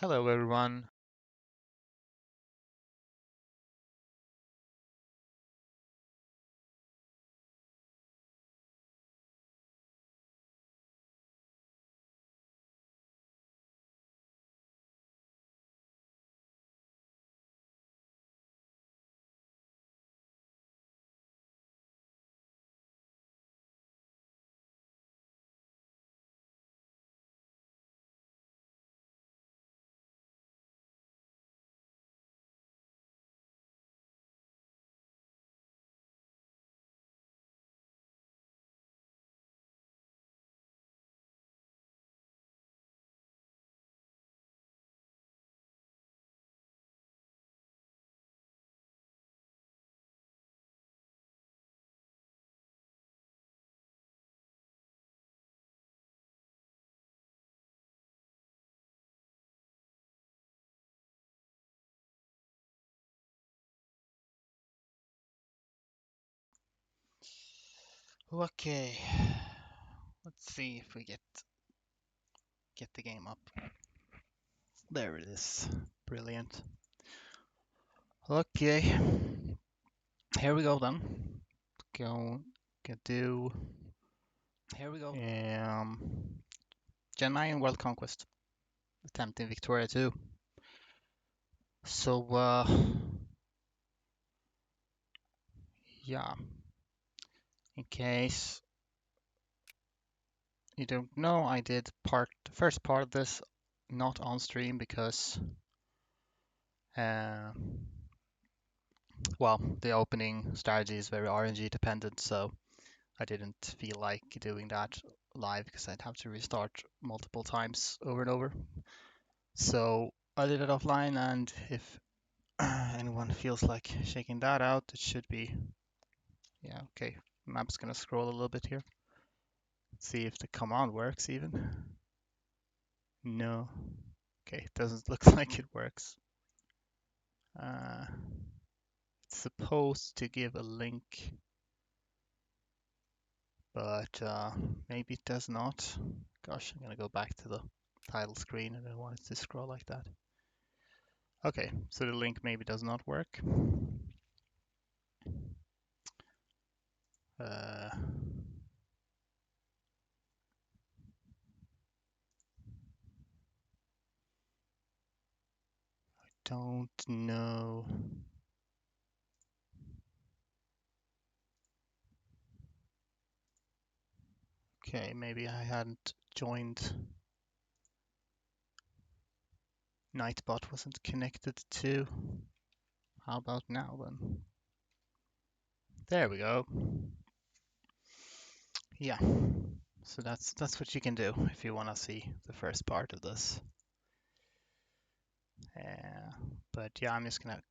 Hello everyone. Okay, let's see if we get the game up. There it is. Brilliant. Okay, here we go then. Go, go do. Here we go. Gen Mayen World Conquest, attempting Victoria 2. So, yeah, in case you don't know, I did the first part of this not on stream because, uh, well, the opening strategy is very RNG dependent, so I didn't feel like doing that live because I'd have to restart multiple times over and over. So I did it offline, and if anyone feels like checking that out, it should be, yeah, okay. Map's gonna scroll a little bit here. See if the command works even. No. Okay, it doesn't look like it works. Uh, it's supposed to give a link, but maybe it does not. Gosh, I'm gonna go back to the title screen. I don't want it to scroll like that. Okay, so the link maybe does not work. I don't know. Okay, maybe I hadn't joined. Nightbot wasn't connected to. How about now then? There we go. Yeah. So that's what you can do if you want to see the first part of this. Uh, but yeah, I'm just gonna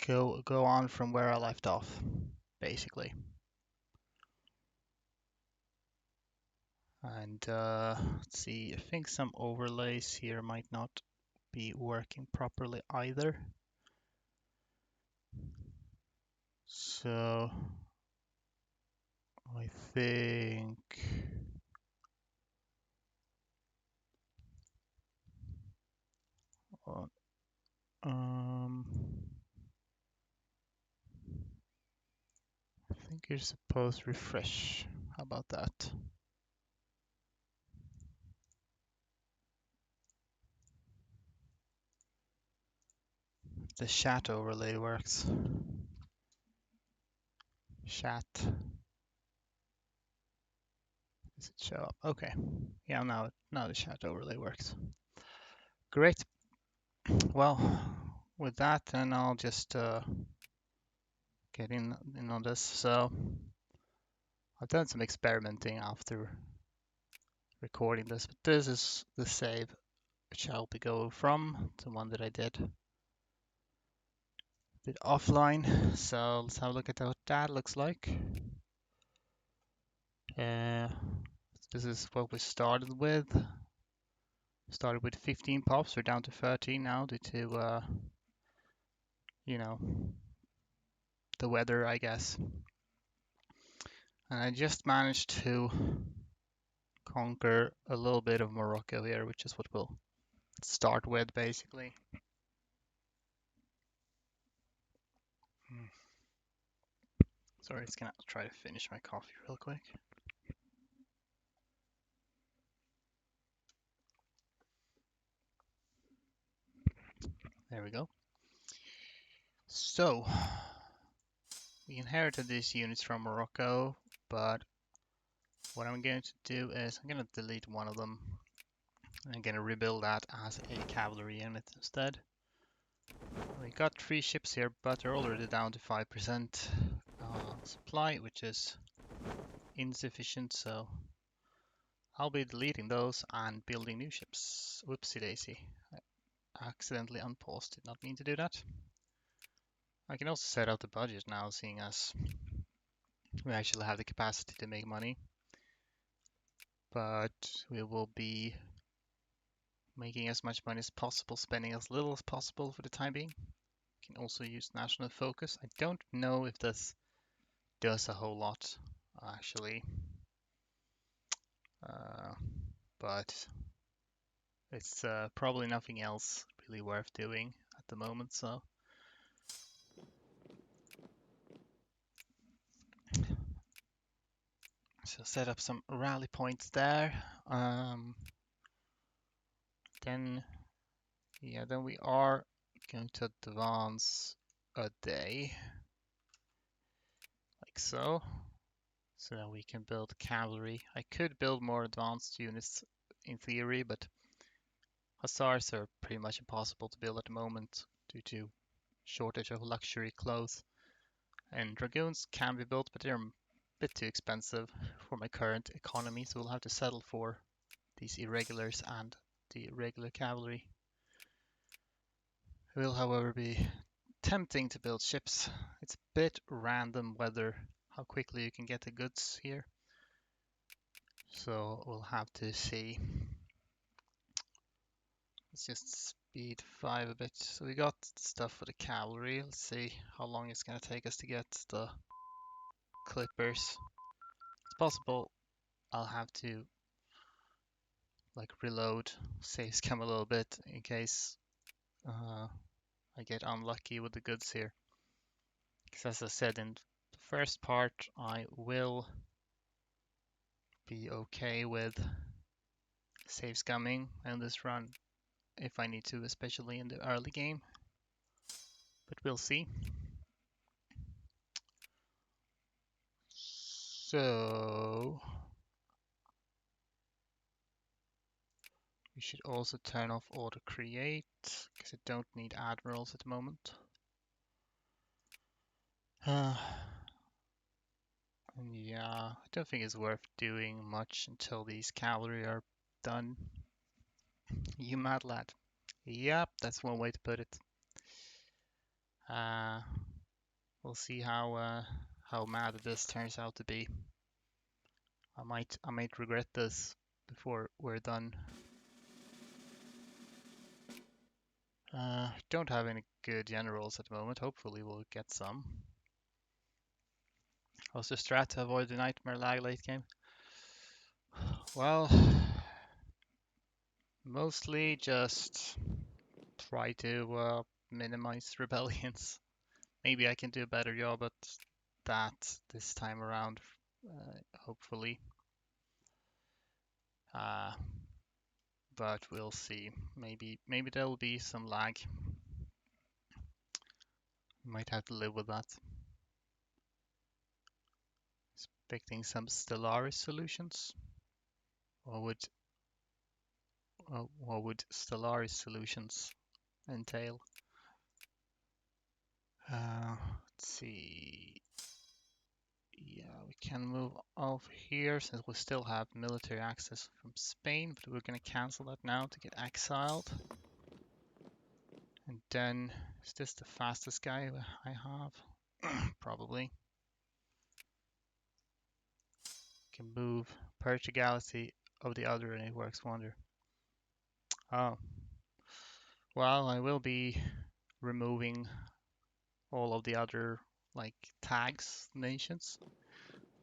go on from where I left off, basically. And let's see, I think some overlays here might not be working properly either. So I think uh, um I think you're supposed to refresh. How about that? The chat overlay works. Chat. Does it show up? Okay. Yeah, now the chat overlay works. Great. Well, with that, then I'll just get in on this. So I've done some experimenting after recording this, but this is the save which I'll be going from, the one that I did offline. So let's have a look at what that looks like. Uh, this is what we started with. Started with 15 pops. We're down to 13 now due to, you know, the weather, I guess. And I just managed to conquer a little bit of Morocco here, which is what we'll start with, basically. Hmm. Sorry, just gonna try to finish my coffee real quick. There we go. So, we inherited these units from Morocco, but what I'm going to do is I'm going to delete one of them. I'm going to rebuild that as a cavalry unit instead. We got 3 ships here, but they're already down to 5% supply, which is insufficient, so I'll be deleting those and building new ships. Whoopsie daisy. I accidentally unpaused, did not mean to do that. I can also set out the budget now, seeing as we actually have the capacity to make money. But we will be making as much money as possible, spending as little as possible for the time being. Can also use national focus. I don't know if this does a whole lot, actually, uh, but it's probably nothing else really worth doing at the moment. So set up some rally points there. Then then we are going to advance a day, like so. So that we can build cavalry. I could build more advanced units in theory, but hussars are pretty much impossible to build at the moment due to shortage of luxury clothes. And dragoons can be built, but they're a bit too expensive for my current economy, so we'll have to settle for these irregulars and the regular cavalry. It will, however, be tempting to build ships. It's a bit random whether how quickly you can get the goods here. So we'll have to see. Let's just speed 5 a bit. So we got stuff for the cavalry. Let's see how long it's going to take us to get the clippers. It's possible I'll have to like reload saves come a little bit in case I get unlucky with the goods here. Because as I said in the first part, I will be okay with save scumming in this run if I need to, especially in the early game. But we'll see. So we should also turn off auto create because I don't need admirals at the moment. And yeah, I don't think it's worth doing much until these cavalry are done. You mad lad. Yep, that's one way to put it. Uh, we'll see how mad this turns out to be. I might regret this before we're done. Don't have any good generals at the moment. Hopefully we'll get some. What's the strat to avoid the nightmare lag late game? Well, mostly just try to minimize rebellions. Maybe I can do a better job at that this time around, hopefully. Uh, but we'll see. Maybe there'll be some lag. Might have to live with that. Expecting some Stellaris solutions. What would Stellaris solutions entail? Let's see. Yeah, we can move off here since we still have military access from Spain, but we're going to cancel that now to get exiled. And then, is this the fastest guy I have? Probably. Can move Purge the Galaxy of the other and it works wonder. Oh. Well, I will be removing all of the other like tags nations,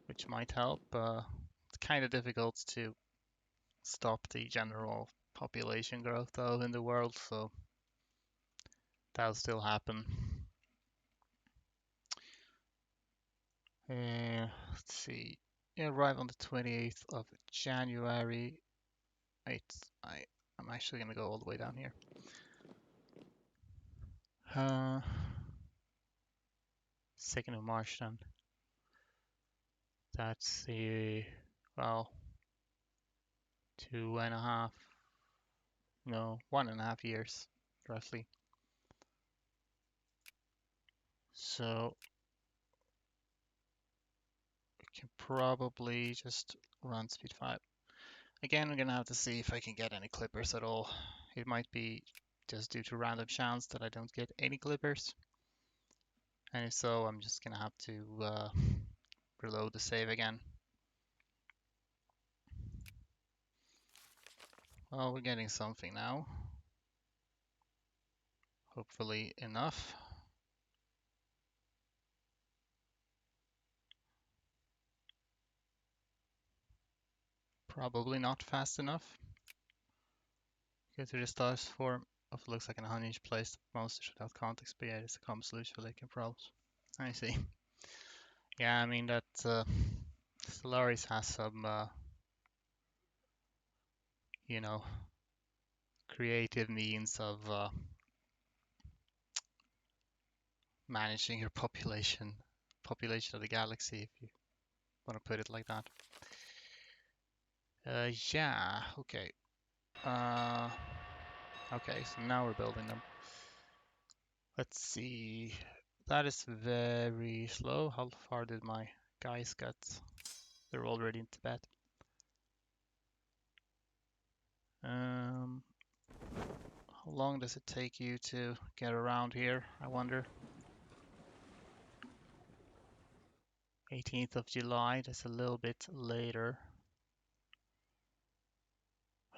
which might help. It's kind of difficult to stop the general population growth though in the world, so that'll still happen. Let's see. Yeah, arrive on the 28th of January. Wait, I'm actually gonna go all the way down here. Uh, 2nd of March then. That's the, well, 2.5, no, 1.5 years, roughly. So we can probably just run speed 5. Again, I'm gonna have to see if I can get any clippers at all. It might be just due to random chance that I don't get any clippers. And if so, I'm just gonna have to reload the save again. Well, we're getting something now. Hopefully enough. Probably not fast enough. Go to the stars form of looks like an unhinged place most without context, but yeah, it's a common solution for Lake problems. I see. Yeah, I mean that Stellaris has some, you know, creative means of managing your population of the galaxy, if you want to put it like that. Yeah, okay. Uh, okay, so now we're building them. Let's see. That is very slow. How far did my guys get? They're already in Tibet. How long does it take you to get around here, I wonder? 18th of July, that's a little bit later.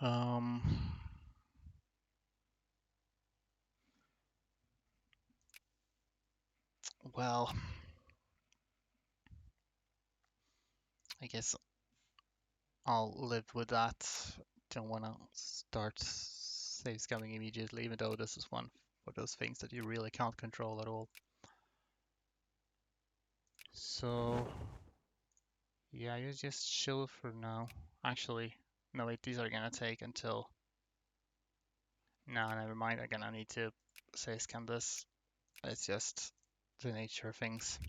Um, well, I guess I'll live with that. Don't want to start save scumming immediately, even though this is one of those things that you really can't control at all. So, yeah, you just chill for now. Actually, no wait, these are gonna take until... No, never mind, I'm gonna need to save scum this. It's just the nature of things.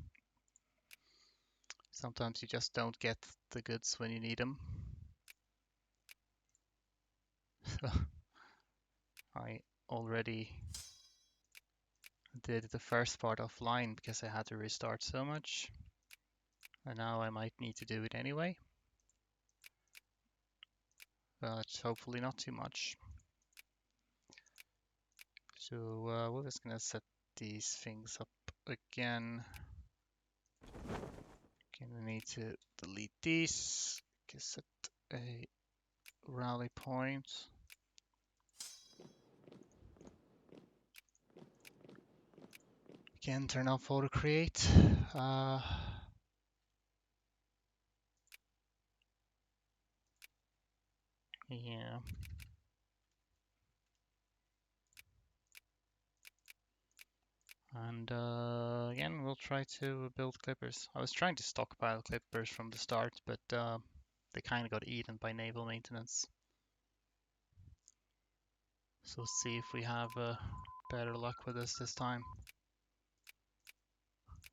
Sometimes you just don't get the goods when you need them. So I already did the first part offline because I had to restart so much. And now I might need to do it anyway. But hopefully not too much. So we're just gonna set these things up again. Gonna need to delete these. Set a rally point. Again, turn off auto create. Yeah. And again, we'll try to build clippers. I was trying to stockpile clippers from the start, but they kind of got eaten by naval maintenance. So let's see if we have better luck with this time.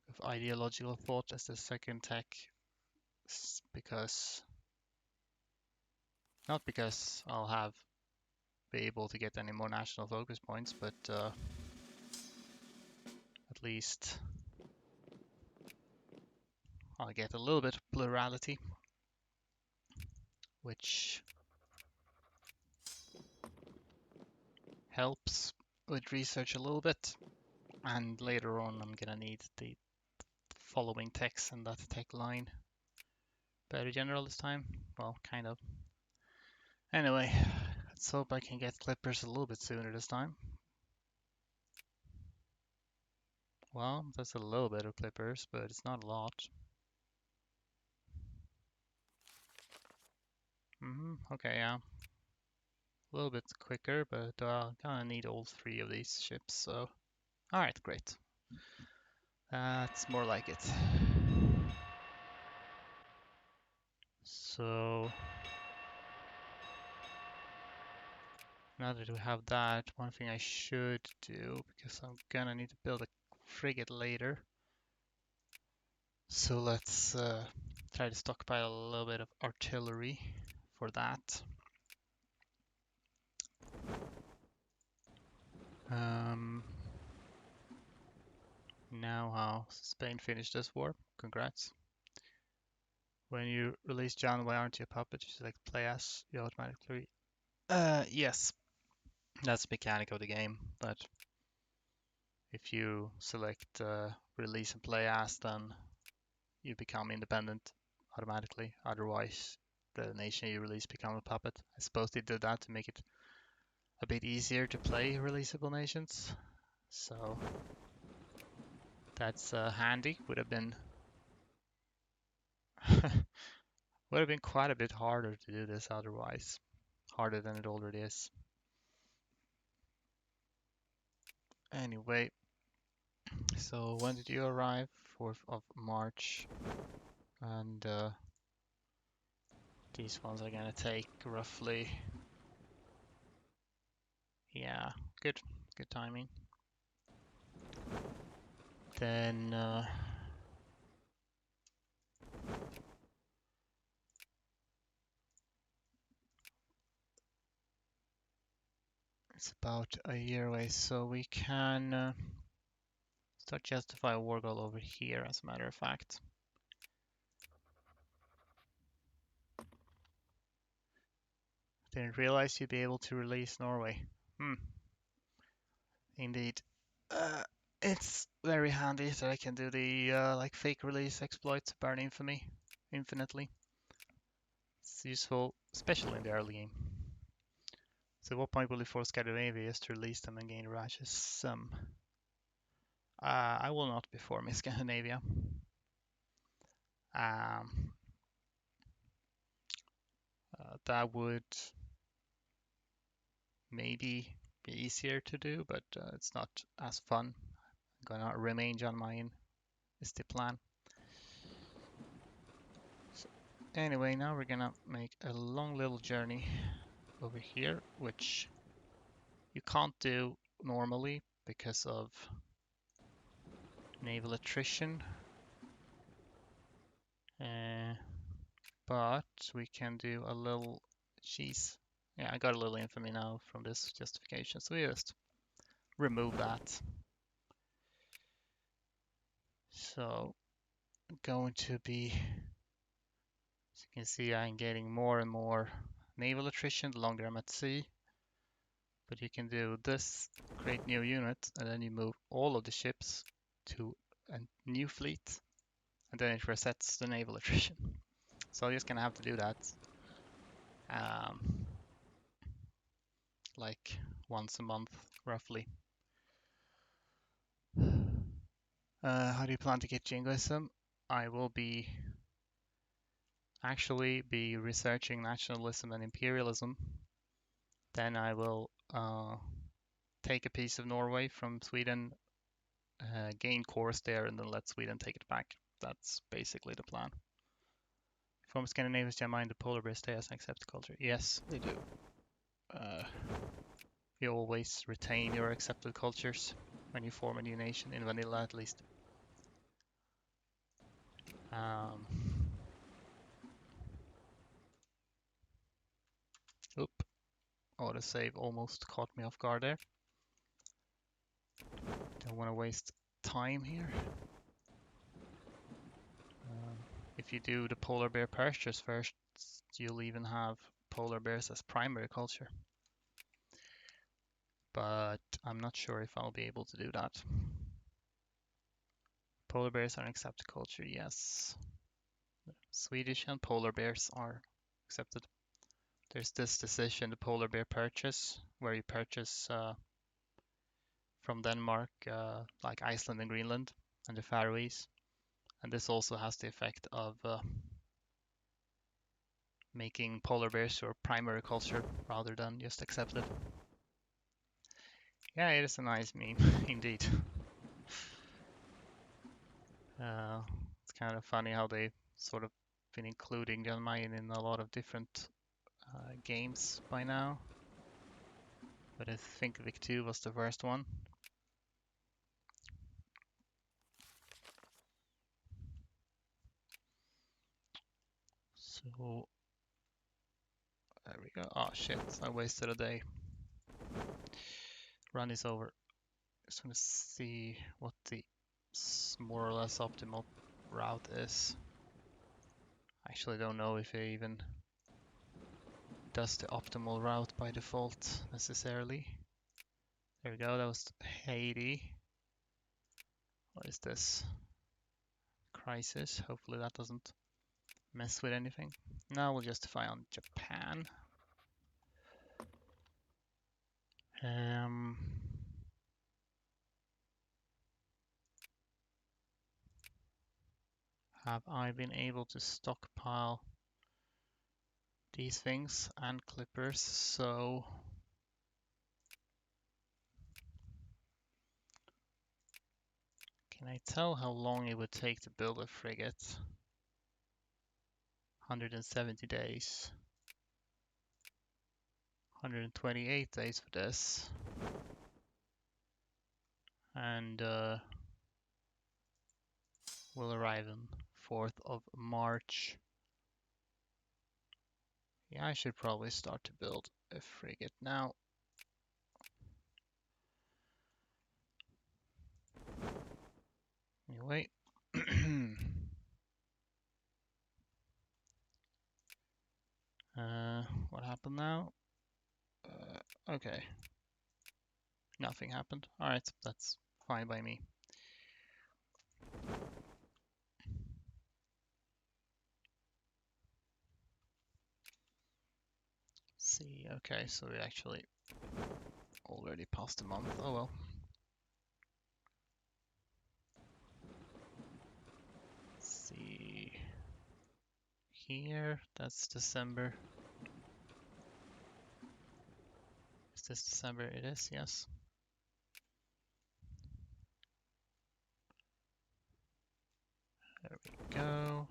With ideological thought as the second tech, because not because I'll be able to get any more national focus points, but at least I'll get a little bit of plurality, which helps with research a little bit. And later on, I'm gonna need the following text and that tech line. Better general this time? Well, kind of. Anyway, let's hope I can get clippers a little bit sooner this time. Well, that's a little bit of clippers, but it's not a lot. Okay, yeah. a little bit quicker, but I kind of need all three of these ships. So, all right, great. That's more like it. So now that we have that, one thing I should do, because I'm gonna need to build a frigate later. So let's try to stockpile a little bit of artillery for that. Um, Now how Spain finished this war. Congrats. When you release John, why aren't you a puppet? You select play as, you automatically. Yes, that's the mechanic of the game. That if you select release and play as, then you become independent automatically. Otherwise, the nation you release become a puppet. I suppose they did that to make it a bit easier to play releasable nations. So that's handy. Would have been quite a bit harder to do this otherwise. Harder than it already is. Anyway, so when did you arrive? 4th of March. And these ones are gonna take roughly, yeah, good, good timing. Then it's about a year away, so we can start justify a war goal over here, as a matter of fact. Didn't realize you'd be able to release Norway. Hmm, indeed. Uh, it's very handy that I can do the like fake release exploits, burn infamy infinitely. It's useful, especially in the early game. So what point will you force Scandinavia to release them and gain Rashes? I will not be forming Scandinavia. Um, that would maybe be easier to do, but it's not as fun. I'm gonna remain John Mayen is the plan. So anyway, now we're gonna make a long little journey over here, which you can't do normally because of naval attrition. Uh, but we can do a little cheese. Yeah, I got a little infamy now from this justification, so we just remove that. So going to be, as you can see, I'm getting more and more naval attrition the longer I'm at sea. But you can do this, create new unit, and then you move all of the ships to a new fleet, and then it resets the naval attrition. So I'm just gonna have to do that, um, like once a month, roughly. How do you plan to get jingoism? I will be actually be researching nationalism and imperialism. Then I will take a piece of Norway from Sweden, gain cores there, and then let Sweden take it back. That's basically the plan. From Scandinavians, do you mind the polar bears stay as an accepted culture? Yes, they do. Uh, you always retain your accepted cultures when you form a new nation, in vanilla at least. Um, Oop, autosave almost caught me off guard there. Don't want to waste time here. If you do the polar bear pastures first, you'll even have polar bears as primary culture. But I'm not sure if I'll be able to do that. Polar bears are an accepted culture, yes. Swedish and polar bears are accepted. There's this decision, the polar bear purchase, where you purchase from Denmark, like Iceland and Greenland, and the Faroese. And this also has the effect of making polar bears your primary culture rather than just accept it. Yeah, it is a nice meme, indeed. It's kind of funny how they sort of been including John Mayen in a lot of different games by now. But I think Vic 2 was the first one. So there we go. Oh shit, I wasted a day. Run is over. Just gonna see what the more or less optimal route is. I actually don't know if it even does the optimal route by default necessarily. There we go, that was Haiti. What is this? Crisis. Hopefully that doesn't mess with anything. Now we'll justify on Japan. Um, have I been able to stockpile these things and clippers? So can I tell how long it would take to build a frigate? 170 days. 128 days for this. And will arrive on 4th of March. Yeah, I should probably start to build a frigate now. Anyway. What happened now? Okay. Nothing happened. Alright, that's fine by me. See, okay, so we actually already passed a month. Oh well. See here, that's December. Is this December? It is, yes. There we go.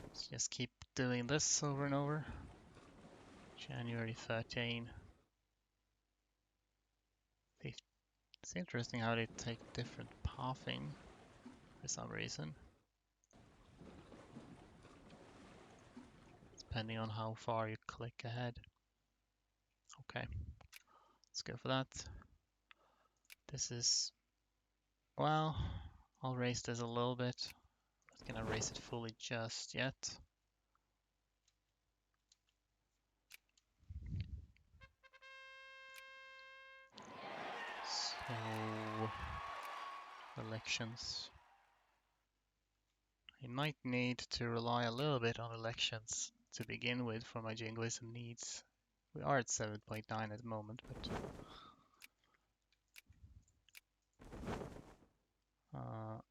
Let's just keep doing this over and over. January 13. It's interesting how they take different pathing for some reason, depending on how far you click ahead. Okay, let's go for that. This is, well, I'll raise this a little bit. I'm not gonna raise it fully just yet. So, elections. I might need to rely a little bit on elections to begin with for my jingoism needs. We are at 7.9 at the moment, but let's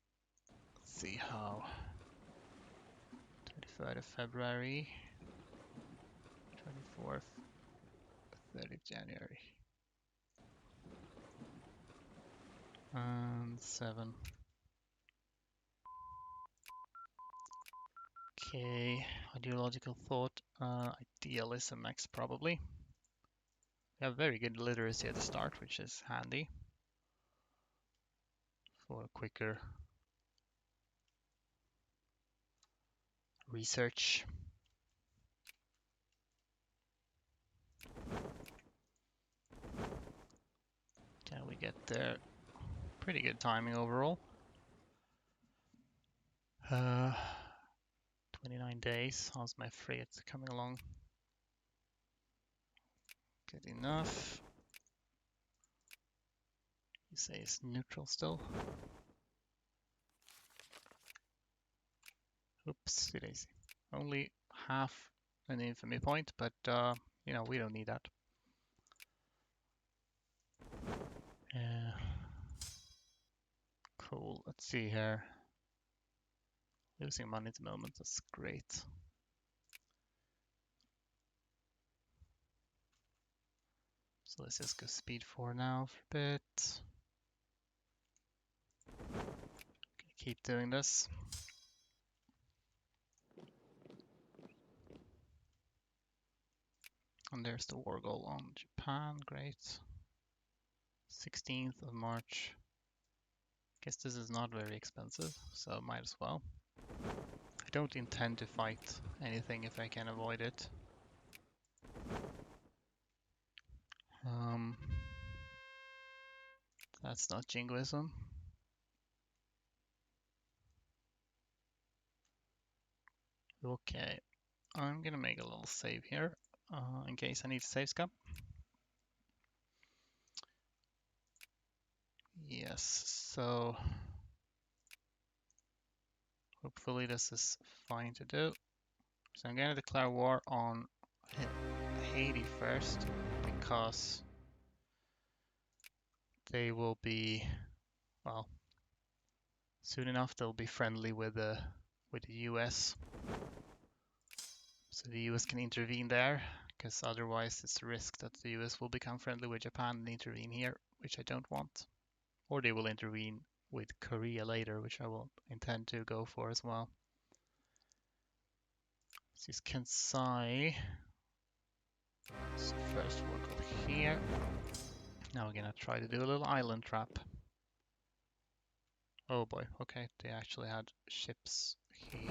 see how. 23rd of February, 24th, 30th of January, and 7. Okay, ideological thought, idealism X probably. We have very good literacy at the start, which is handy for quicker research. Can we get there? Pretty good timing overall. 29 days. How's my frigate coming along? Good enough. You say it's neutral still. Oops, daisy. Only half an infamy point, but you know, we don't need that. Cool, let's see here. Losing money at the moment, that's great. So let's just go speed 4 now for a bit. Keep doing this. And there's the war goal on Japan, great. 16th of March. Guess this is not very expensive, so might as well. I don't intend to fight anything if I can avoid it. That's not jingoism. Okay, I'm gonna make a little save here in case I need to save scum. Yes, so hopefully this is fine to do. So I'm gonna declare war on Haiti first because they will be, well, soon enough they'll be friendly with the US. So the US can intervene there, because otherwise it's a risk that the US will become friendly with Japan and intervene here, which I don't want. Or they will intervene with Korea later, which I will intend to go for as well. This is Kansai. So first we'll go here. Now we're gonna try to do a little island trap. Oh boy, okay, they actually had ships here.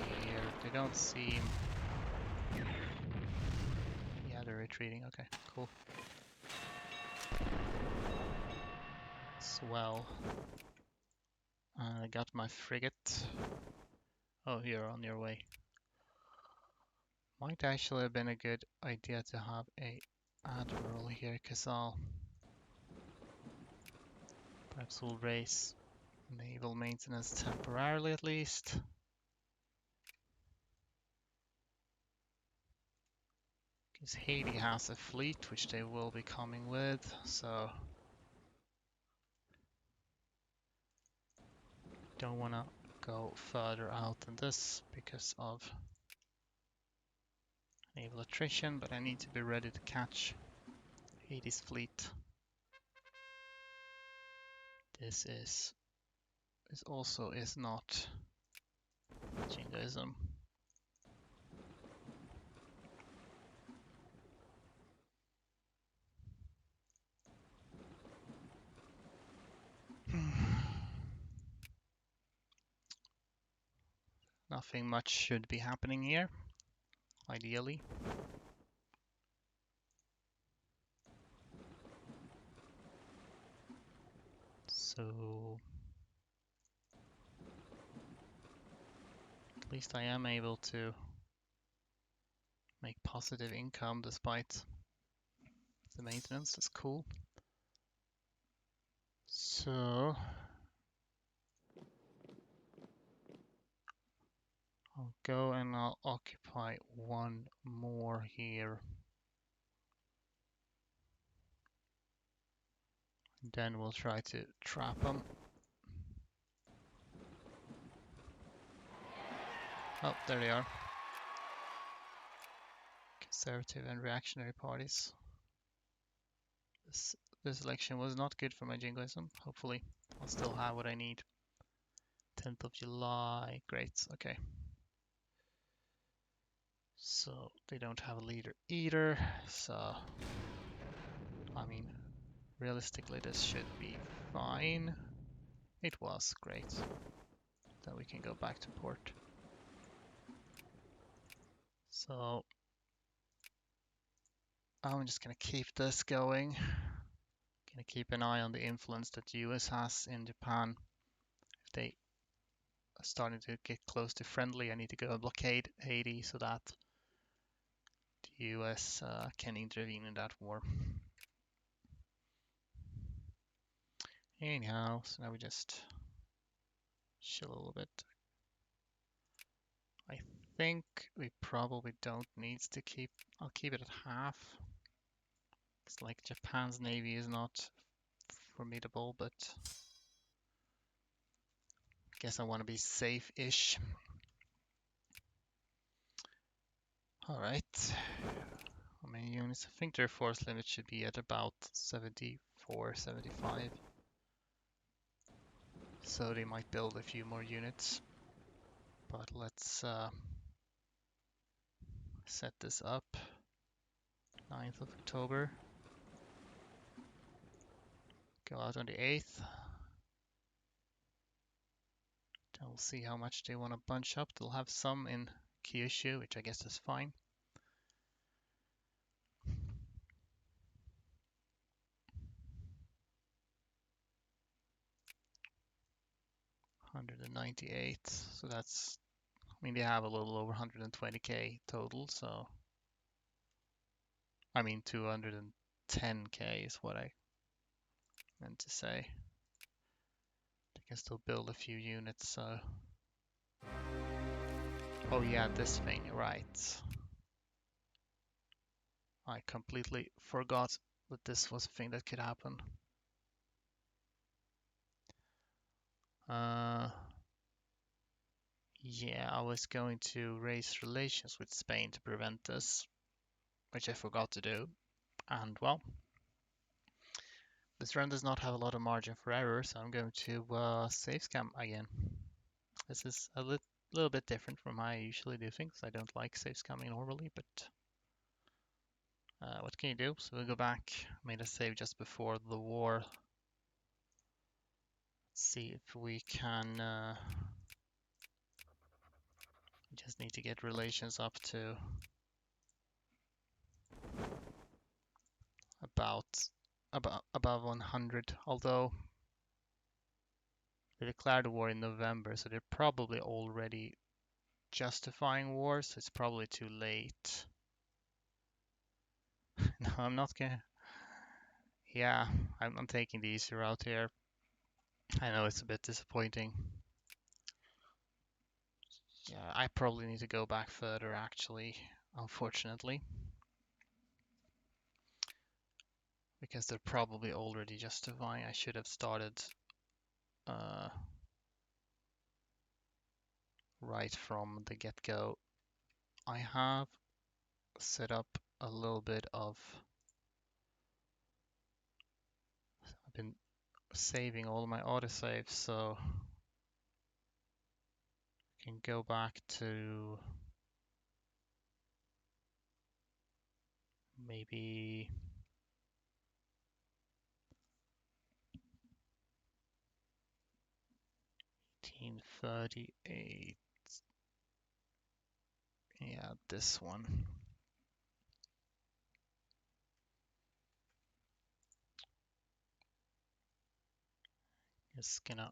They don't seem... Yeah, they're retreating, okay, cool. Swell. I got my frigate. Oh, you're on your way. Might actually have been a good idea to have a admiral here, because perhaps we'll raise naval maintenance temporarily at least. Because Haiti has a fleet, which they will be coming with, so don't want to go further out than this because of naval attrition, but I need to be ready to catch Haiti's fleet. This also is not jingoism. Nothing much should be happening here, ideally. So at least I am able to make positive income despite the maintenance. That's cool. So I'll go and I'll occupy one more here. Then we'll try to trap them. Oh, there they are. Conservative and reactionary parties. This election was not good for my jingoism. Hopefully I'll still have what I need. 10th of July. Great, okay. So they don't have a leader either. So, I mean, realistically this should be fine. It was great. Then we can go back to port. So I'm just gonna keep this going. Gonna keep an eye on the influence that the US has in Japan. If they are starting to get close to friendly, I need to go and blockade Haiti so that the US can intervene in that war. Anyhow, so now we just chill a little bit. I think we probably don't need to keep, I'll keep it at half. It's like Japan's navy is not formidable, but I guess I want to be safe-ish. All right, how many units armies. I think their force limit should be at about 74, 75. So they might build a few more units. But let's set this up. 9th of October. Go out on the 8th. Then we'll see how much they want to bunch up. They'll have some in Kyushu, which I guess is fine. 198. So that's, I mean, they have a little over 120k total. So, I mean, 210k is what I meant to say. I can still build a few units. So, oh yeah, this thing, right. I completely forgot that this was a thing that could happen. Yeah, I was going to raise relations with Spain to prevent this, which I forgot to do. And well, this run does not have a lot of margin for error, so I'm going to save scam again. This is a little bit different from how I usually do things. I don't like save scamming normally, but what can you do? So we'll go back. Made a save just before the war. Let's see if we can. We just need to get relations up to about above 100. Although they declared war in November, so they're probably already justifying war. So it's probably too late. No, I'm not gonna. Yeah, I'm taking the easy route here. I know it's a bit disappointing. Yeah, I probably need to go back further actually, unfortunately. Because they're probably already justifying. I should have started uh, right from the get-go. I have set up a little bit of. I've been saving all my autosaves, so I can go back to maybe 1838. Yeah, this one. Just gonna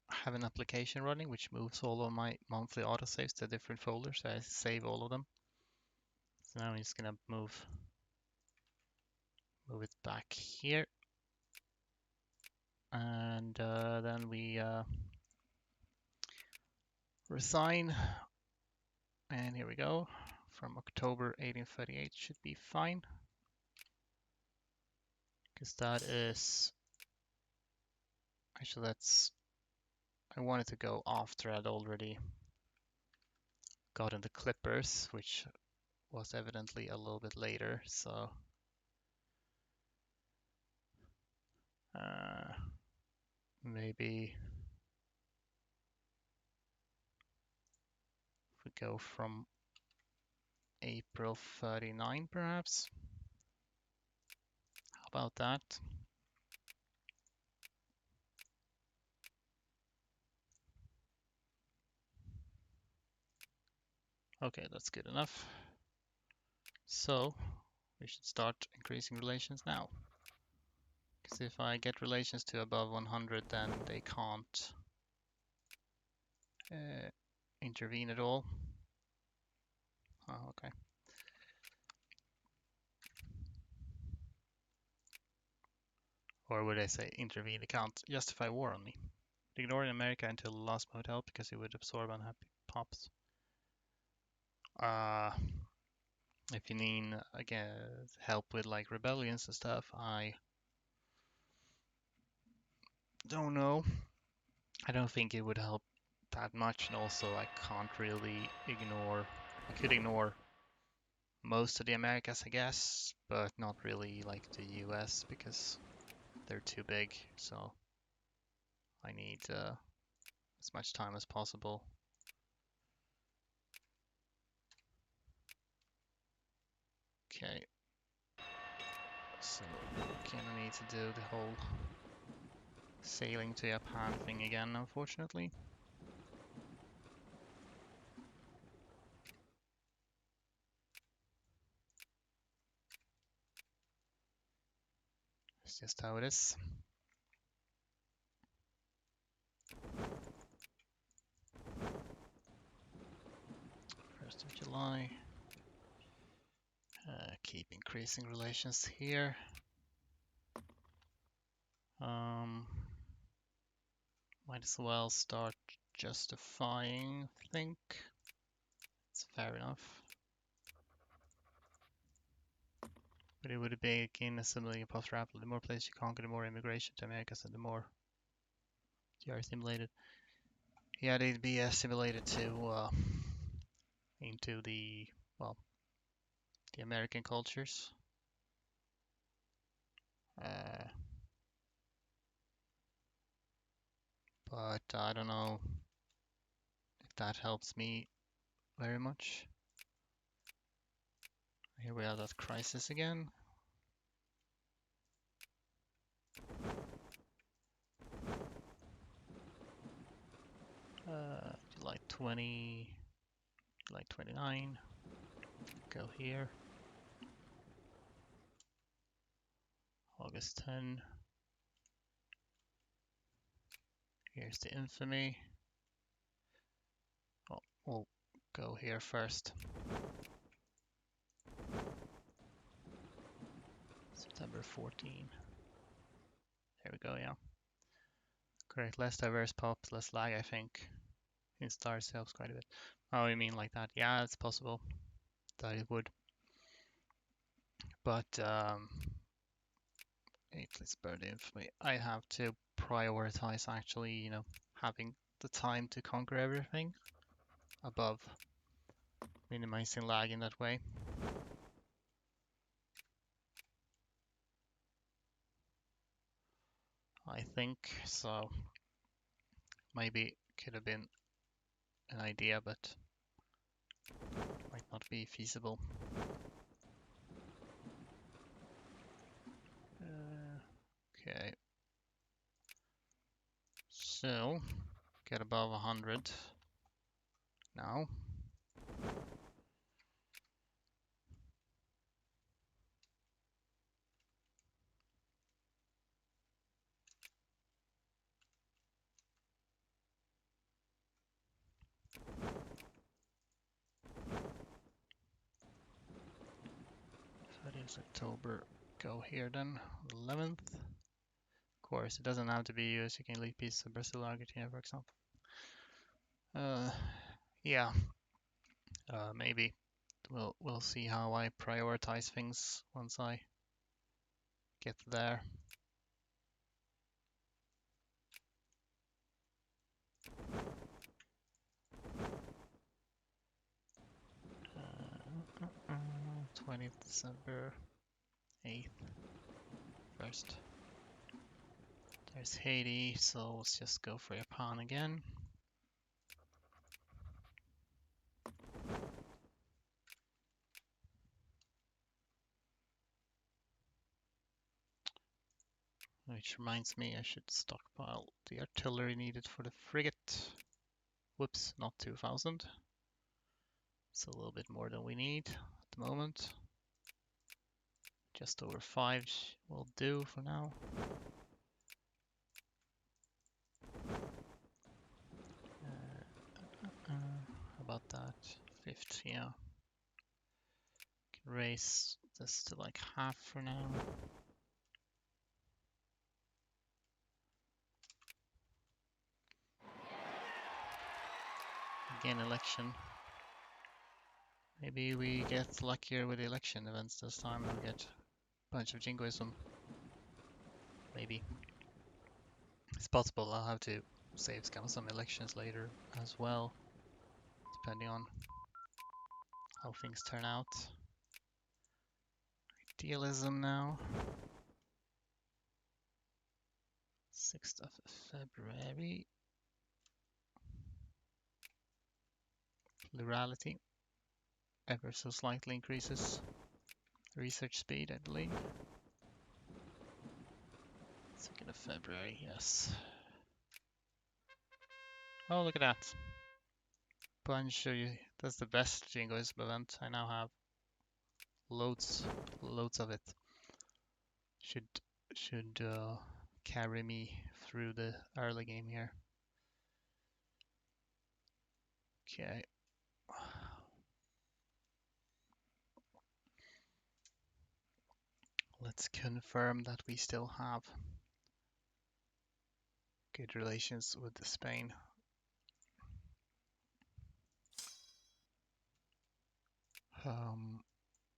have an application running which moves all of my monthly autosaves to different folders. So I save all of them. So now I'm just gonna move it back here, and then we resign. And here we go. From October 1838 should be fine, because that is actually that's I wanted to go after I'd already gotten the Clippers, which was evidently a little bit later. So maybe if we go from April 39 perhaps. How about that? Okay, that's good enough. So we should start increasing relations now. Because if I get relations to above 100, then they can't intervene at all. Oh, okay. Or would I say intervene? They can't justify war on me. Ignoring America until the last moment help because it would absorb unhappy pops. If you need again help with like rebellions and stuff, I don't know. I don't think it would help that much, and also I can't really ignore. I could ignore most of the Americas, I guess, but not really like the US because they're too big. So I need as much time as possible. Okay, so gonna need to do the whole sailing to Japan thing again, unfortunately. It's just how it is. 1st of July. Keep increasing relations here. Might as well start justifying, I think. It's fair enough. But it would be again assimilating post-rapidly. The more places you conquer, the more immigration to Americas and the more you are assimilated. Yeah, they'd be assimilated to into the well, the American cultures. Uh, but I don't know if that helps me very much. Here we have that crisis again. July 20, July 29. Go here. August 10. Here's the infamy. Oh, we'll go here first. September 14. There we go, yeah. Correct. Less diverse pops, less lag, I think. In stars helps quite a bit. Oh, you mean like that? Yeah, it's possible that it would. But let's burn the infamy. I have to prioritize actually, having the time to conquer everything above minimizing lag in that way. I think so. Maybe could have been an idea, but might not be feasible. Okay. So, get above 100 now. That is October. Go here then, 11th. Of course, it doesn't have to be US. You can leave pieces of Brazil, Argentina, for example. Yeah. Maybe we'll see how I prioritize things once I get there. Uh, 20th December, 8th, 1st. There's Haiti, so let's just go for Japan again. Which reminds me, I should stockpile the artillery needed for the frigate. Whoops, not 2,000. It's a little bit more than we need at the moment. Just over 5 will do for now. How about that? 5th, yeah. Can raise this to like half for now. Again, election. Maybe we get luckier with the election events this time and we get a bunch of jingoism. Maybe. It's possible I'll have to save some elections later as well, depending on how things turn out. Idealism now. 6th of February. Plurality ever so slightly increases research speed, I believe. 2nd of February, yes. Oh, look at that. Bunch of you. That's the best jingoism event. I now have loads of it. Should carry me through the early game here. Okay. Let's confirm that we still have good relations with Spain.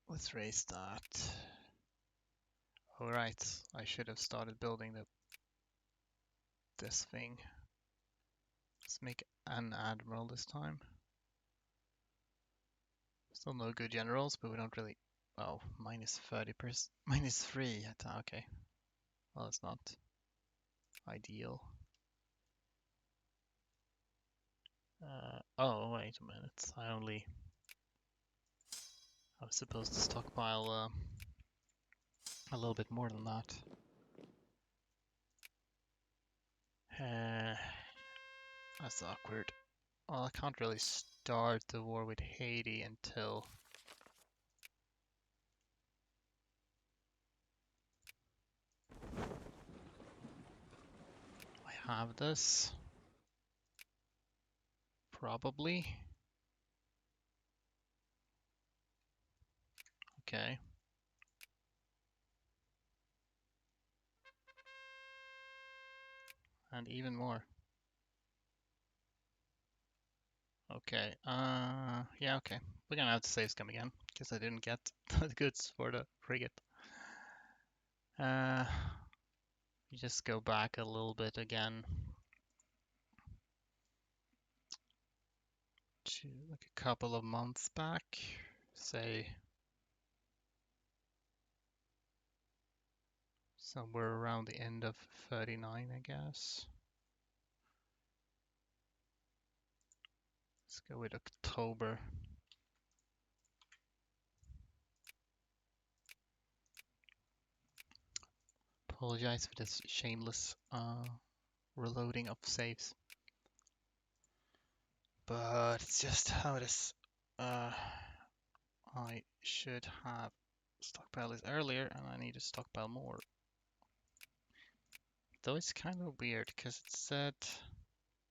Let's raise that. Alright, I should have started building this thing. Let's make an admiral this time. Still no good generals, but we don't really... Oh, minus 30%. Minus 3. Okay. Well, it's not ideal. Oh, wait a minute. I was supposed to stockpile a little bit more than that. That's awkward. Well, I can't really start the war with Haiti until... I have this. Probably. Okay. And even more. Okay. Yeah, okay. We're gonna have to save scum again, because I didn't get the goods for the frigate. You just go back a little bit again to like a couple of months back, say somewhere around the end of 39, I guess. Let's go with October. Apologize for this shameless reloading of saves. But it's just how it is. I should have stockpiled this earlier, and I need to stockpile more. Though it's kind of weird, because it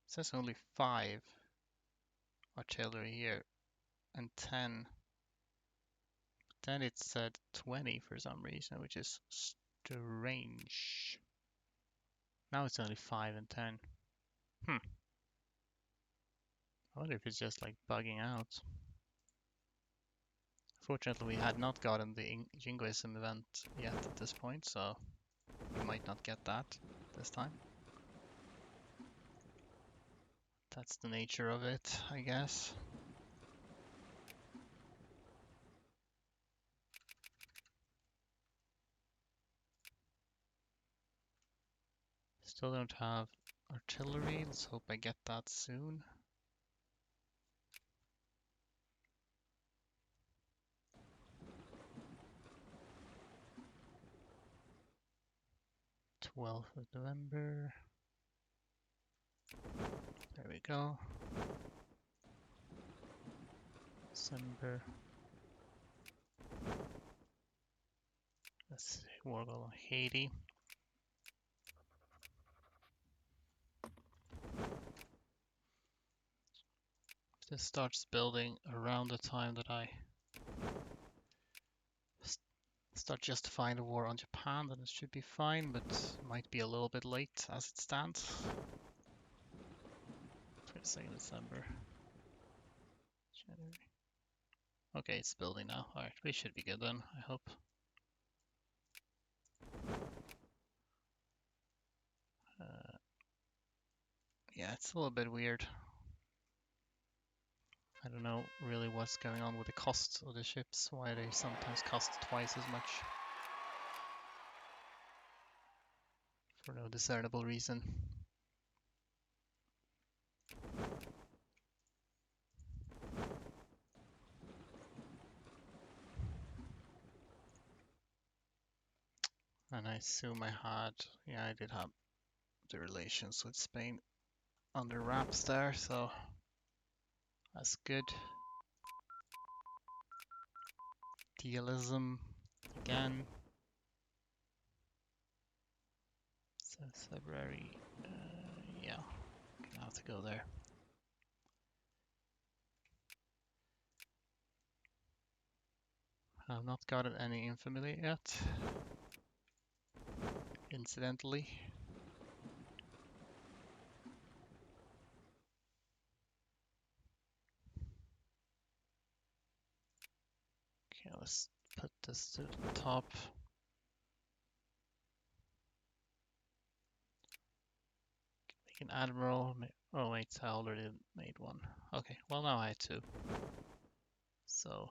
says only 5 artillery here, and 10. Then it said 20 for some reason, which is strange. Now it's only 5 and 10. I wonder if it's just like bugging out. Fortunately, we had not gotten the Jingoism event yet at this point, so we might not get that this time. That's the nature of it, I guess. Still don't have artillery. Let's hope I get that soon. November 12th. There we go. December. Let's see, war goal on Haiti. If this starts building around the time that I start justifying the war on Japan, then it should be fine, but might be a little bit late as it stands. 22nd December. January. Okay, it's building now. Alright, we should be good then, I hope. Yeah, it's a little bit weird. I don't know really what's going on with the cost of the ships, why they sometimes cost twice as much. for no discernible reason. And I assume I had, yeah, I did have the relations with Spain under wraps there, so that's good. Dealism again. So February, yeah, gonna have to go there. I've not gotten any infamy yet, incidentally. Okay, let's put this to the top. Make an admiral. Oh wait, I already made one. Okay, well now I had two. So,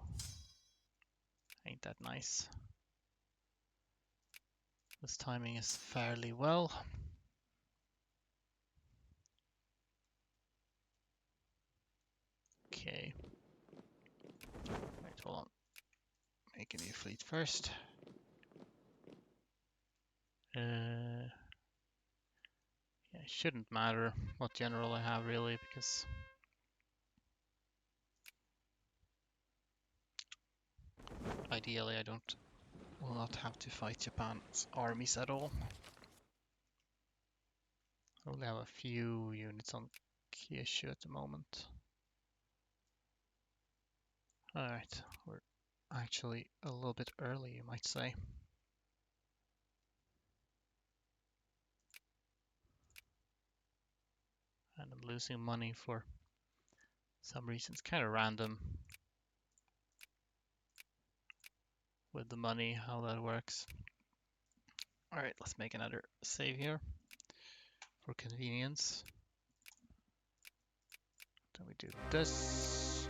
ain't that nice. This timing is fairly well. Okay. Right, hold on. Make a new fleet first. Yeah, it shouldn't matter what general I have really, because ideally I will not have to fight Japan's armies at all. I only have a few units on Kyushu at the moment. Alright, we're actually a little bit early, you might say. And I'm losing money for some reason. It's kind of random with the money, how that works. Alright, let's make another save here for convenience. Then we do this.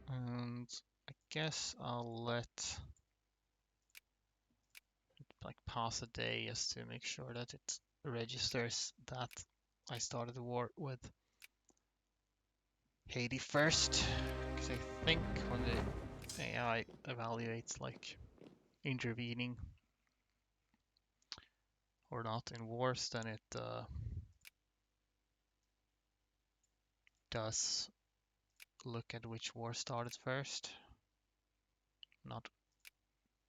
And I guess I'll let like pass a day just to make sure that it registers that I started the war with Haiti first. Because I think when the AI evaluates like intervening or not in wars, then it does look at which war started first. Not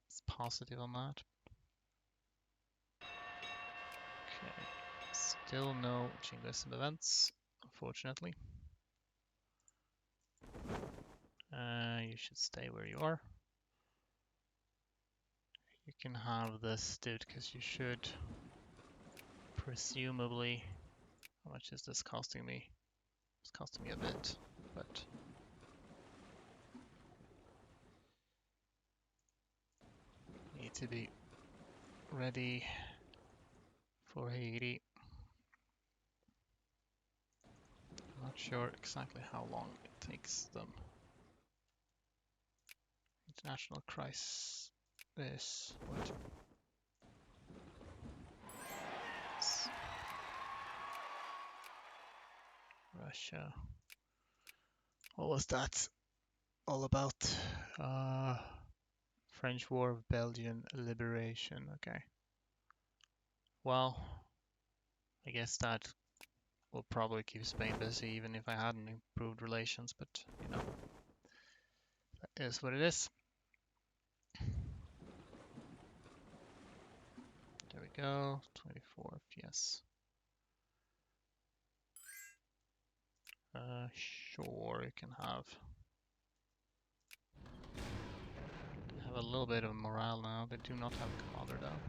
as positive on that. Okay, still no Chinguism events, unfortunately. You should stay where you are. You can have this dude because you should presumably. How much is this costing me? It's costing me a bit, but need to be ready for Haiti. I'm not sure exactly how long it takes them. International crisis. What? Russia. What was that all about? French War of Belgian Liberation. Okay. Well, I guess that will probably keep Spain busy even if I hadn't improved relations, but you know, that is what it is. There we go. 24th, yes. Sure, you can have a little bit of morale now. They do not have a commander though.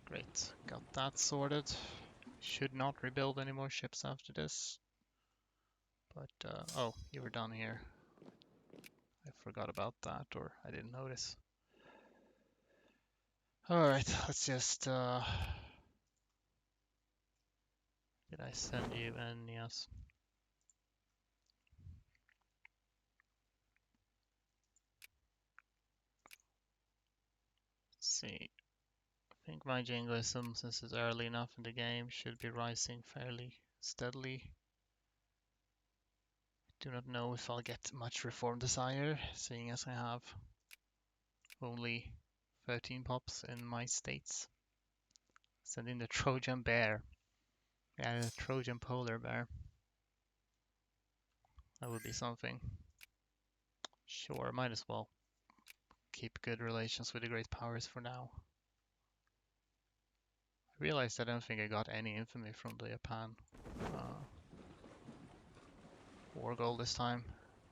Great, got that sorted. Should not rebuild any more ships after this. But, oh, you were done here. I forgot about that, or I didn't notice. Alright, let's just, did I send you in? Yes. Let's see. I think my jingoism, since it's early enough in the game, should be rising fairly steadily. Do not know if I'll get much reform desire, seeing as I have only 13 pops in my states. Sending the Trojan bear. Yeah, the Trojan polar bear. That would be something. Sure, might as well keep good relations with the great powers for now. I realized I don't think I got any infamy from the Japan war goal this time,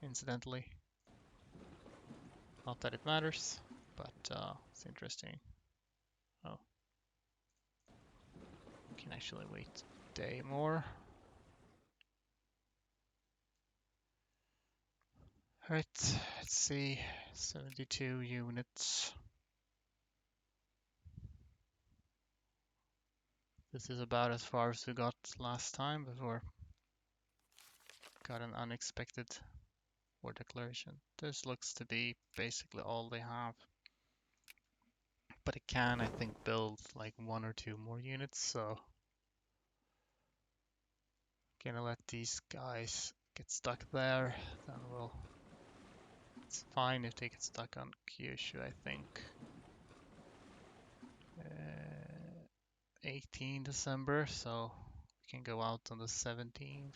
incidentally. Not that it matters, but it's interesting. Oh, can actually wait a day more. Alright, let's see. 72 units. This is about as far as we got last time before got an unexpected war declaration. This looks to be basically all they have. But it can, I think, build like 1 or 2 more units, so gonna let these guys get stuck there. Then it's fine if they get stuck on Kyushu, I think. 18 December, so we can go out on the 17th.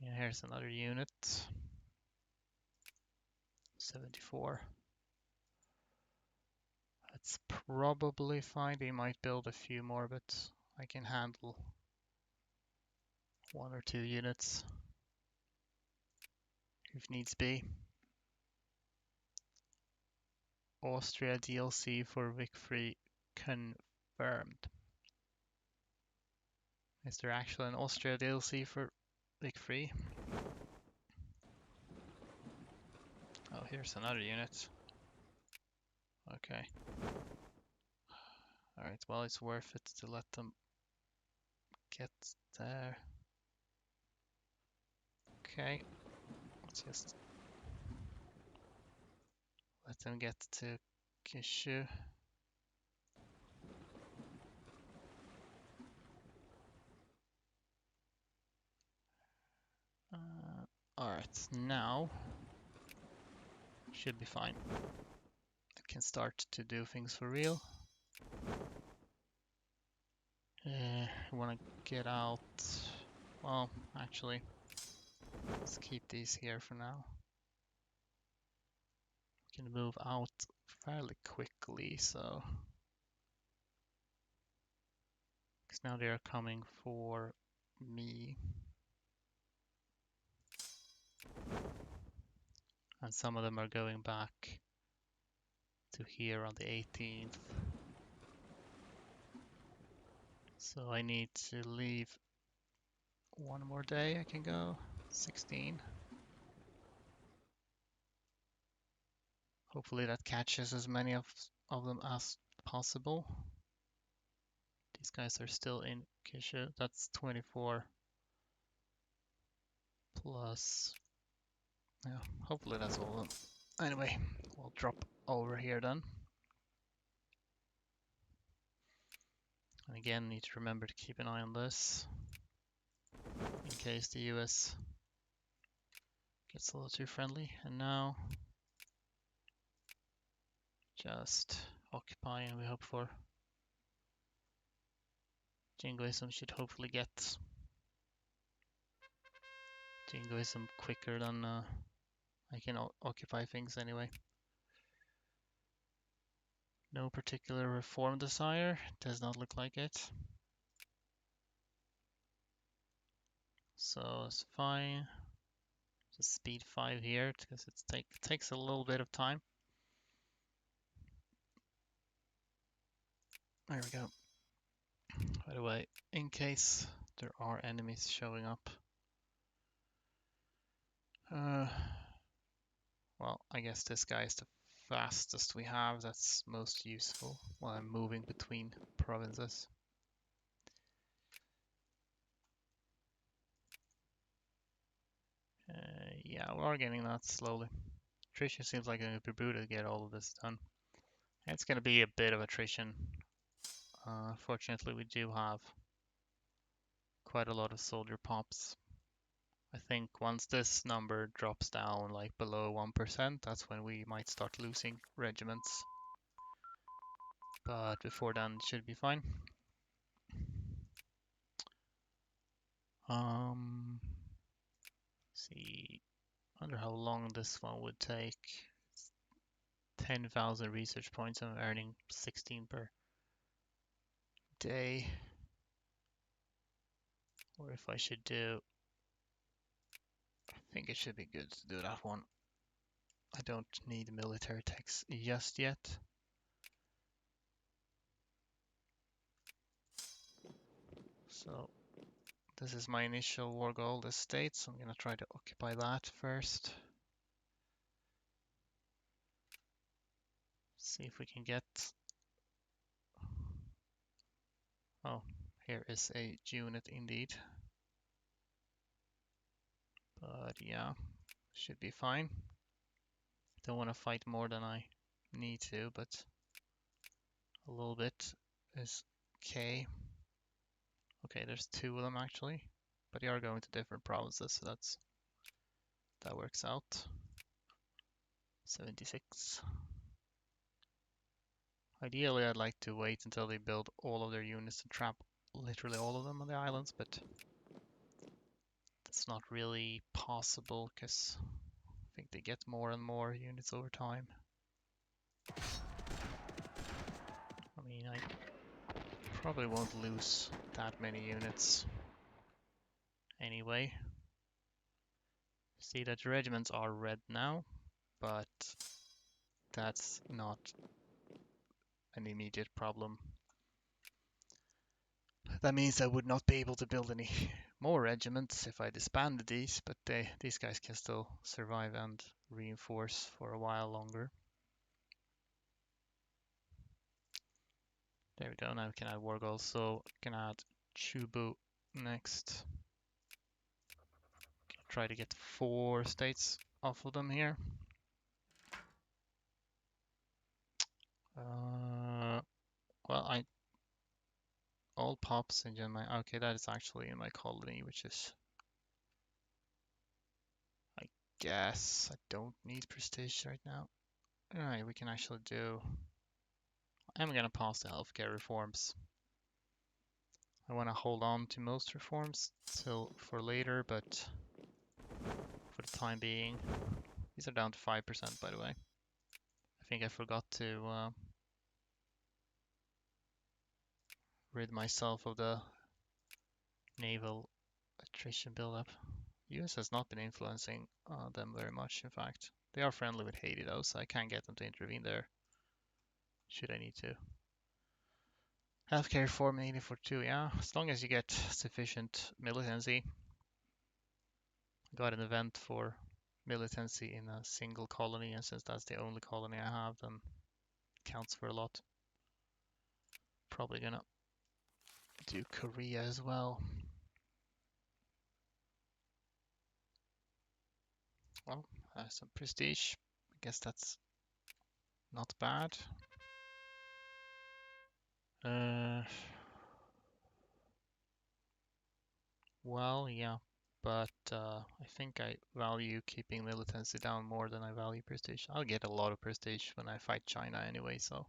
And here's another unit. 74. That's probably fine. They might build a few more, but I can handle 1 or 2 units if needs be. Austria DLC for Vic Free confirmed. Is there actually an Austria DLC for Vic Free? Oh, here's another unit. Okay. Alright, well, it's worth it to let them get there. Okay, let's just let them get to Kishu. Alright, now should be fine. I can start to do things for real. I want to get out. Well, actually, let's keep these here for now. We can move out fairly quickly, so. Because now they are coming for me. And some of them are going back to here on the 18th. So I need to leave 1 more day. I can go 16. Hopefully that catches as many of them as possible. These guys are still in Kishu. That's 24 plus. Yeah, hopefully that's all of them. Anyway, we'll drop over here then. And again, need to remember to keep an eye on this in case the US gets a little too friendly. And now just occupy and we hope for jingoism should hopefully get jingoism quicker than I can occupy things anyway. No particular reform desire, does not look like it. So it's fine. Just speed 5 here because it takes a little bit of time. There we go. By the way, in case there are enemies showing up. Well, I guess this guy is the fastest we have. That's most useful while I'm moving between provinces. Yeah, we are getting that slowly. Attrition seems like it would be brutal to get all of this done. It's going to be a bit of attrition. Fortunately, we do have quite a lot of soldier pops. I think once this number drops down like below 1%, that's when we might start losing regiments. But before then, it should be fine. See, wonder how long this one would take. 10,000 research points. I'm earning 16 per day. Or if I should do, I think it should be good to do that one. I don't need military techs just yet. So this is my initial war goal, the state, so I'm gonna try to occupy that first. See if we can get... Oh, here is a unit indeed. But yeah, should be fine. Don't want to fight more than I need to, but a little bit is okay. Okay, there's two of them actually, but they are going to different provinces, so that works out. 76. Ideally, I'd like to wait until they build all of their units and trap literally all of them on the islands, but that's not really possible because I think they get more and more units over time. I mean, I probably won't lose that many units anyway. See that the regiments are red now, but that's not an immediate problem. That means I would not be able to build any more regiments if I disbanded these, but these guys can still survive and reinforce for a while longer. There we go, now we can add war goals, so we can add Chubu next. Try to get 4 states off of them here. Well, all pops in my... Okay, that is actually in my colony, which is... I guess I don't need prestige right now. Alright, we can actually do... I'm gonna pass the healthcare reforms. I want to hold on to most reforms till for later, but for the time being, these are down to 5% by the way. I think I forgot to rid myself of the naval attrition buildup. US has not been influencing them very much, in fact. They are friendly with Haiti though, so I can get them to intervene there, should I need to. Healthcare reform needed for 2, yeah, as long as you get sufficient militancy. Got an event for militancy in a single colony, and since that's the only colony I have, then it counts for a lot. Probably gonna do Korea as well. Well, some prestige. I guess that's not bad. Well, yeah, but I think I value keeping militancy down more than I value prestige. I'll get a lot of prestige when I fight China anyway, so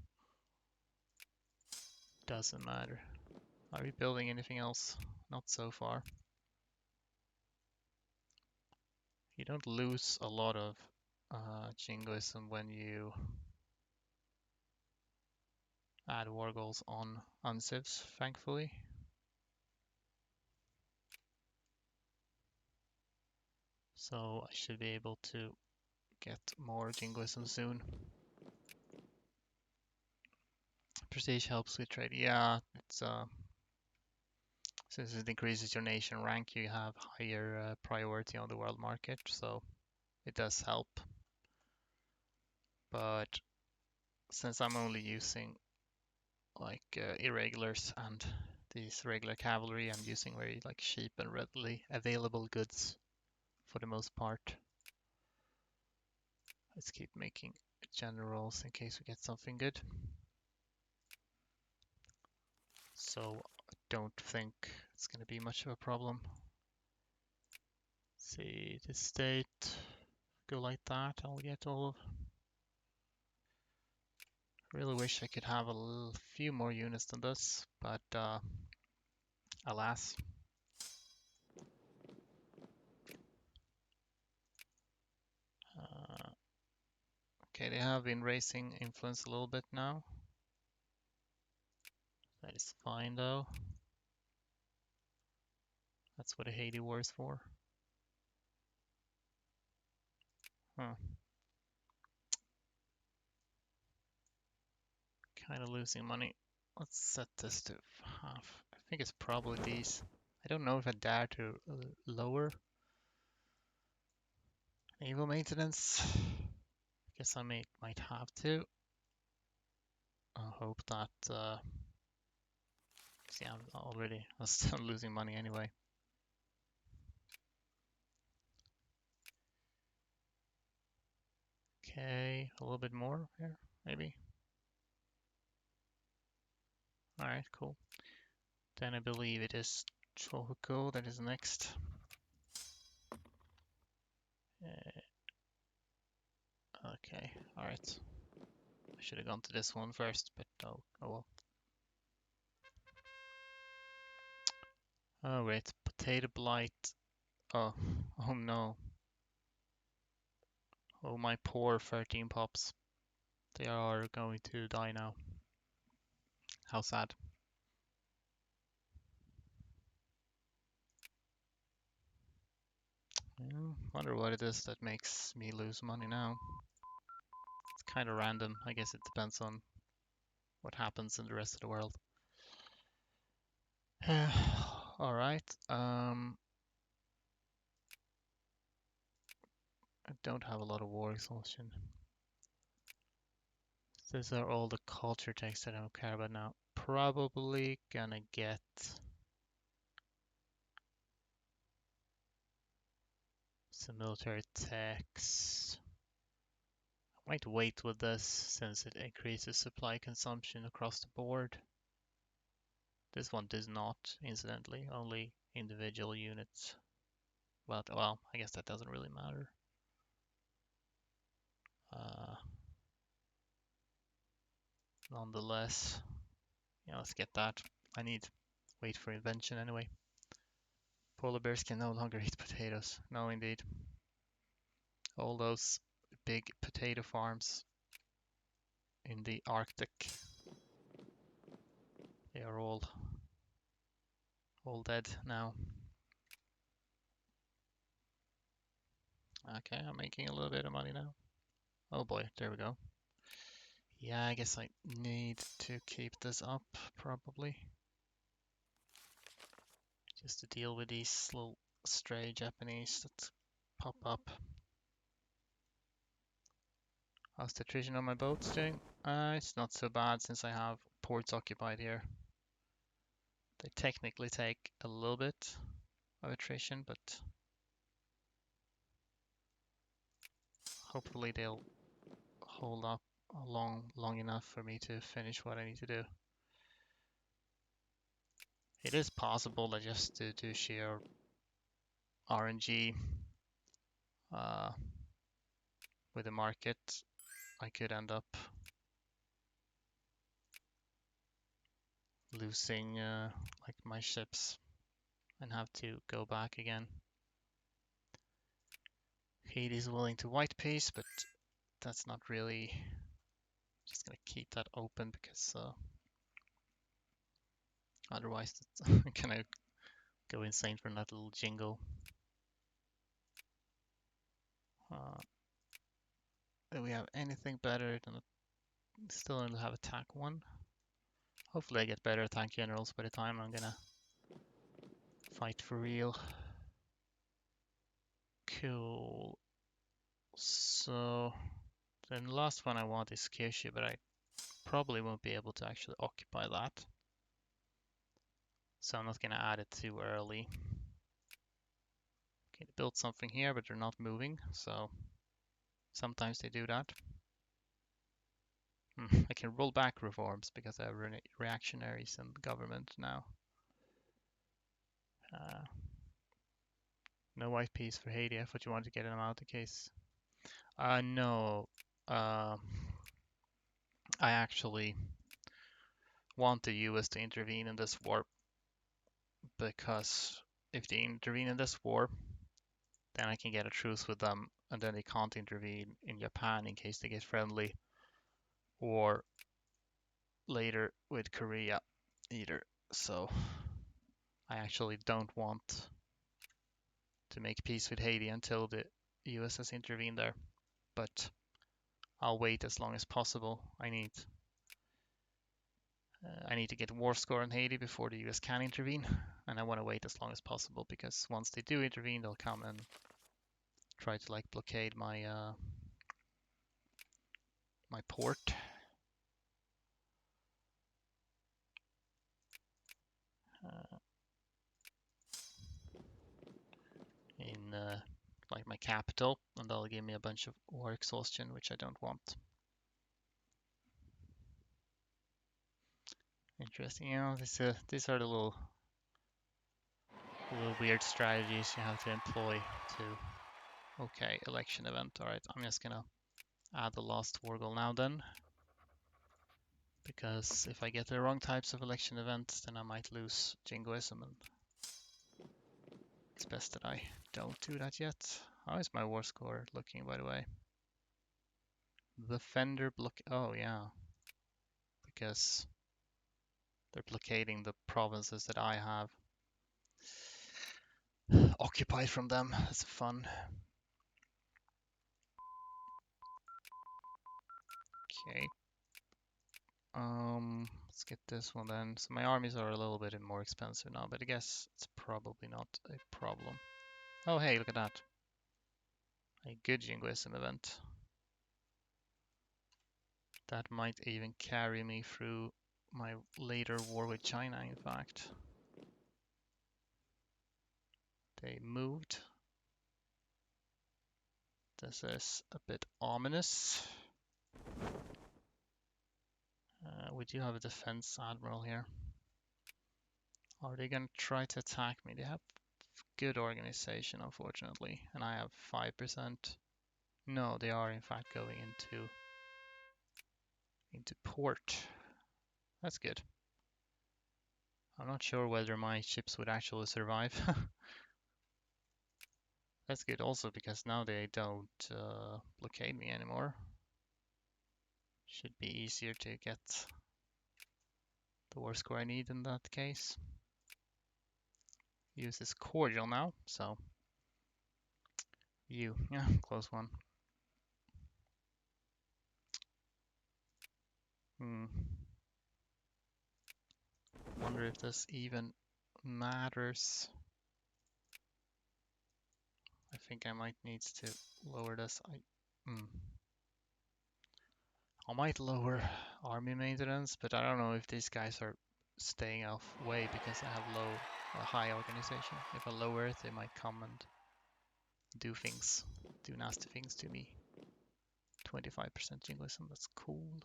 doesn't matter. Are we building anything else? Not so far. You don't lose a lot of jingoism when you add war goals on uncivs, thankfully. So I should be able to get more jingoism soon. Prestige helps with trade. Yeah, it's since it increases your nation rank, you have higher priority on the world market, so it does help. But since I'm only using like irregulars and these regular cavalry, I'm using very like cheap and readily available goods for the most part. Let's keep making generals in case we get something good. So I don't think it's going to be much of a problem. See, the state, go like that, I'll get all of... Really wish I could have a few more units than this, but alas. Uh, okay, they have been raising influence a little bit now. That is fine though. That's what a Haiti war is for. Huh. Kind of losing money. Let's set this to half. I think it's probably these. I don't know if I dare to lower naval maintenance. Guess I might have to. I hope that. See, I'm still losing money anyway. Okay, a little bit more here, maybe. All right, cool. Then I believe it is Chohoku that is next. Okay, all right. I should have gone to this one first, but oh well. Oh wait, potato blight. Oh, oh no. Oh my poor 13 pops. They are going to die now. How sad. Wonder what it is that makes me lose money now. It's kind of random. I guess it depends on what happens in the rest of the world. All right. I don't have a lot of war exhaustion. These are all the culture texts that I don't care about now. Probably gonna get some military techs. I might wait with this since it increases supply consumption across the board. This one does not, incidentally, only individual units. But, well, I guess that doesn't really matter. Uh, Nonetheless, yeah, let's get that. I need wait for invention anyway. Polar bears can no longer eat potatoes. No, indeed. All those big potato farms in the Arctic, they are all dead now. Okay, I'm making a little bit of money now. Oh boy, there we go. Yeah, I guess I need to keep this up, probably. Just to deal with these little stray Japanese that pop up. How's the attrition on my boats doing? It's not so bad since I have ports occupied here. They technically take a little bit of attrition, but hopefully they'll hold up long enough for me to finish what I need to do. It is possible that just to do sheer RNG with the market, I could end up losing like my ships and have to go back again. Haiti is willing to white peace, but that's not really. Just gonna keep that open because otherwise it's gonna go insane for that little jingle. Do we have anything better than still only have attack one? Hopefully I get better attack generals by the time I'm gonna fight for real. Cool. So then the last one I want is Kyushu, but I probably won't be able to actually occupy that. So I'm not gonna add it too early. Okay, build something here, but they're not moving, so Sometimes they do that. I can roll back reforms because I have reactionaries in the government now. Uh, no white peace for Haiti. I thought you wanted to get them out in case. No. Uh, I actually want the US to intervene in this war because if they intervene in this war, then I can get a truce with them, and then they can't intervene in Japan in case they get friendly, or later with Korea either. So I actually don't want to make peace with Haiti until the US has intervened there. But I'll wait as long as possible. I need to get war score in Haiti before the US can intervene, and I want to wait as long as possible because once they do intervene, they'll come and try to like blockade my port. Uh, in like my capital, and they'll give me a bunch of war exhaustion, which I don't want. Interesting, these are the little weird strategies you have to employ to. Okay, election event. All right, I'm just gonna add the last war goal now then, because if I get the wrong types of election events, then I might lose jingoism, and it's best that I don't do that yet. How is my war score looking, by the way? The Fender block. Oh yeah, because they're blockading the provinces that I have occupied from them. That's fun. Okay. Let's get this one then. So my armies are a little bit more expensive now, but I guess it's probably not a problem. Oh, hey, look at that. A good jingoism event. That might even carry me through my later war with China, in fact. They moved. This is a bit ominous. We do have a defense admiral here. Are they going to try to attack me? They have good organization, unfortunately, and I have 5%. No, they are in fact going into port. That's good. I'm not sure whether my ships would actually survive. That's good also because now they don't blockade me anymore. Should be easier to get the war score I need in that case. Use this cordial now, so yeah, close one. Wonder if this even matters. I think I might need to lower this. I might lower army maintenance, but I don't know if these guys are staying off way because I have high organization. If I lower it, they might come and do nasty things to me. 25% jingoism, that's cool.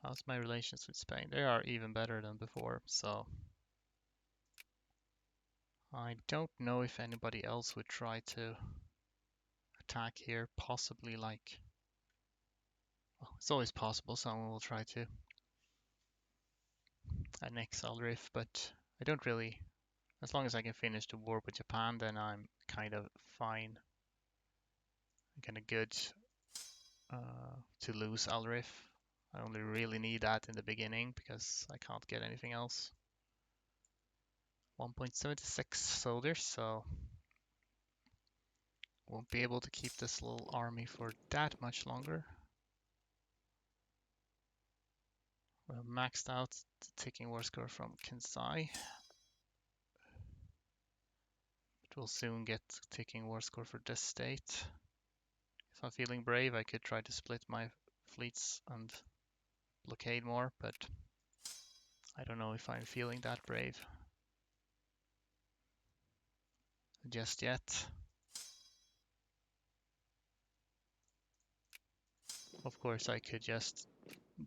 How's my relations with Spain? They are even better than before, so I don't know if anybody else would try to attack here. Possibly like, well, it's always possible someone will try to annex Alrif, but I don't really. As long as I can finish the war with Japan, then I'm kind of fine. I'm kind of good to lose Alrif. I only really need that in the beginning because I can't get anything else. 1.76 soldiers, so won't be able to keep this little army for that much longer. We're maxed out the ticking war score from Kansai. But we'll soon get ticking war score for this state. If I'm feeling brave, I could try to split my fleets and blockade more, but I don't know if I'm feeling that brave. just yet. Of course, I could just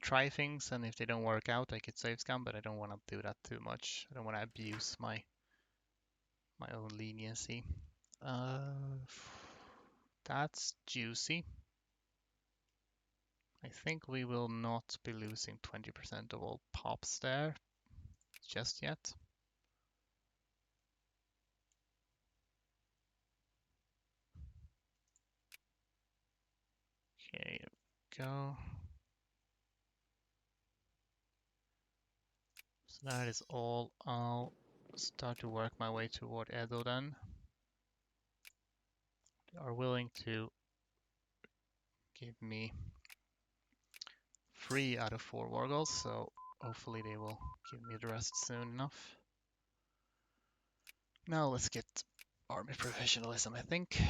try things, and if they don't work out, I could save scum, but I don't want to do that too much. I don't want to abuse my own leniency. Uh, that's juicy. I think we will not be losing 20% of all pops there just yet. Okay, go. So that is all. I'll start to work my way toward Edo then. They are willing to give me 3 out of 4 Wargals, so hopefully they will give me the rest soon enough. Now let's get army professionalism, I think.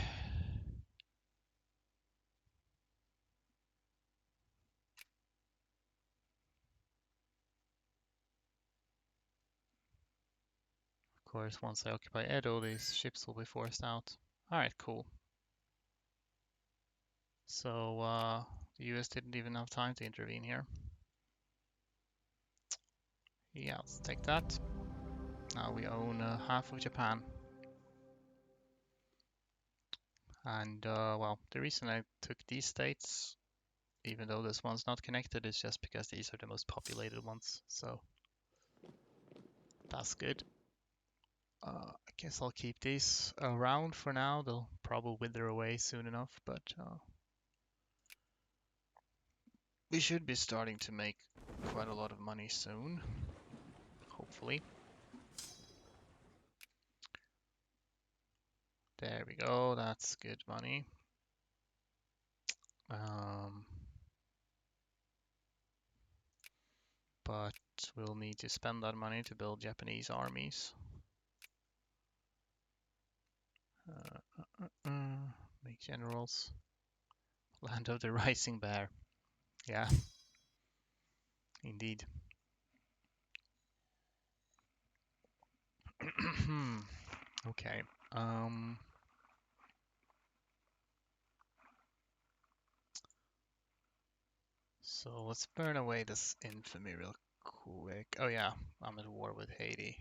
Of course, once I occupy Edo, these ships will be forced out. Alright, cool. So, the US didn't even have time to intervene here. Yeah, let's take that. Now we own half of Japan. And, well, the reason I took these states, even though this one's not connected, is just because these are the most populated ones. So, that's good. I guess I'll keep these around for now. They'll probably wither away soon enough, but we should be starting to make quite a lot of money soon, hopefully. There we go, that's good money. But we'll need to spend that money to build Japanese armies. Make generals. Land of the Rising Bear. Yeah, indeed. Okay. So let's burn away this infamy real quick. Oh yeah, I'm at war with Haiti.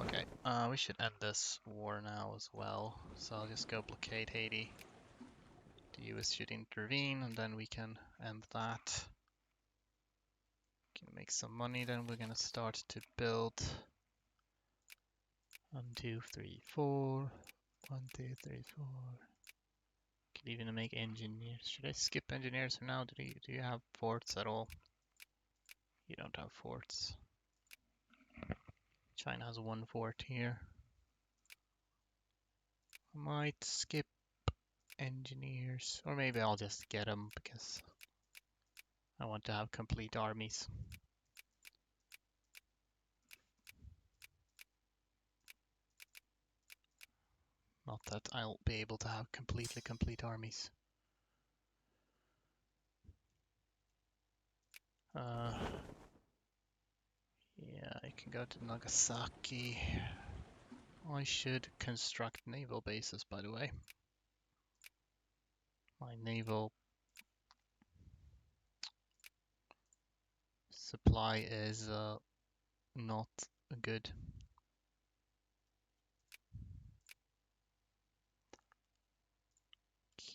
Okay, we should end this war now as well. So I'll just go blockade Haiti. The US should intervene, and then we can end that. Can make some money, then we're gonna start to build 1, 2, 3, 4. 1, 2, 3, 4. Could even make engineers. Should I skip engineers for now? Do you have forts at all? You don't have forts. China has 1 fort here. I might skip engineers, or maybe I'll just get them because I want to have complete armies. Not that I'll be able to have completely complete armies. Yeah, I can go to Nagasaki. I should construct naval bases, by the way. My naval supply is not good.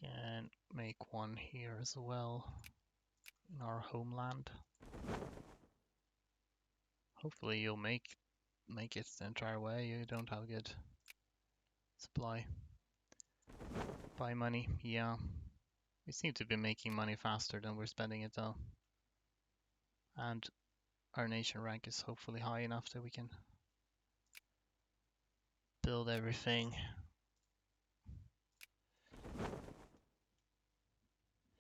Can make one here as well in our homeland. Hopefully you'll make it the entire way. You don't have good supply. Buy money, yeah. We seem to be making money faster than we're spending it though. And our nation rank is hopefully high enough that we can build everything.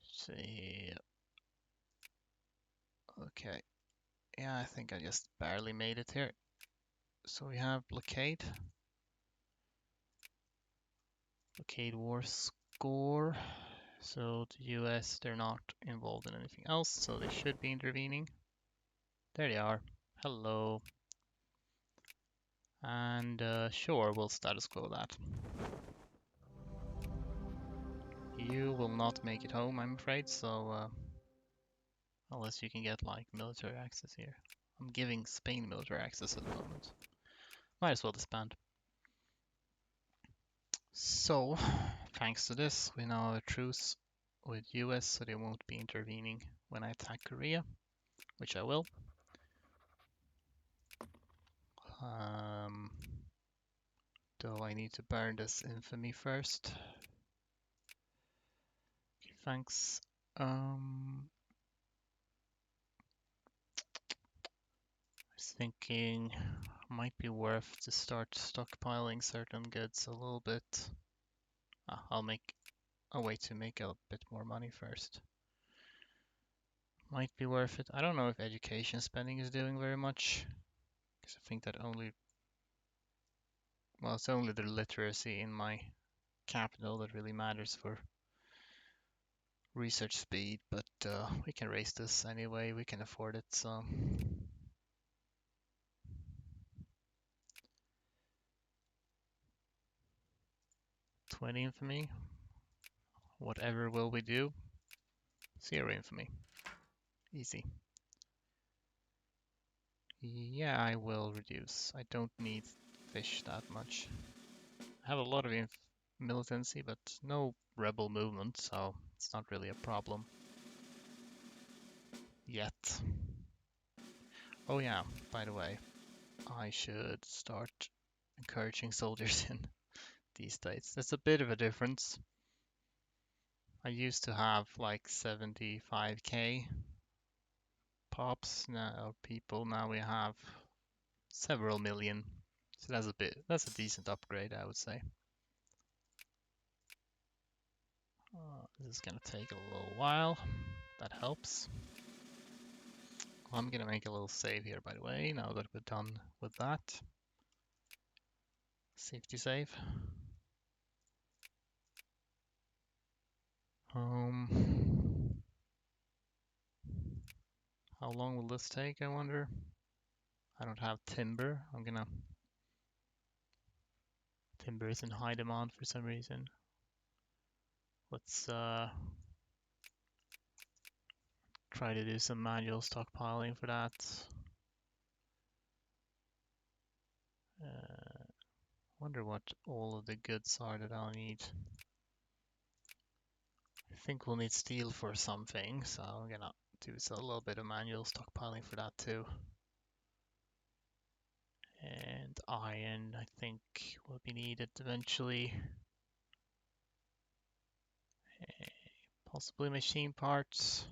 See. Okay. Yeah, I think I just barely made it here. So we have blockade. Blockade war score. So the US, they're not involved in anything else, so they should be intervening. There they are. Hello. And sure, we'll status quo that. You will not make it home, I'm afraid, so unless you can get like military access here. I'm giving Spain military access at the moment. Might as well disband. So, thanks to this, we now have a truce with US, so they won't be intervening when I attack Korea, which I will. Um, though I need to burn this infamy first. Okay, thanks. I was thinking might be worth to start stockpiling certain goods a little bit. I'll make a way to make a bit more money first. Might be worth it. I don't know if education spending is doing very much, because I think that it's only the literacy in my capital that really matters for research speed, but we can raise this anyway, we can afford it, so. 20 infamy. Whatever will we do? 0 infamy. Easy. Yeah, I will reduce. I don't need fish that much. I have a lot of militancy, but no rebel movement, so it's not really a problem yet. Oh yeah, by the way, I should start encouraging soldiers in these states. There's a bit of a difference. I used to have like 75k pops now, people. Now we have several million. So that's a decent upgrade, I would say. This is gonna take a little while. That helps. I'm gonna make a little save here, by the way, now that we're done with that. Safety save. How long will this take, I wonder? I don't have timber. Timber is in high demand for some reason. Let's try to do some manual stockpiling for that. Wonder what all of the goods are that I'll need. I think we'll need steel for something, so I'm gonna do a little bit of manual stockpiling for that too. And iron, I think, will be needed eventually. Possibly machine parts.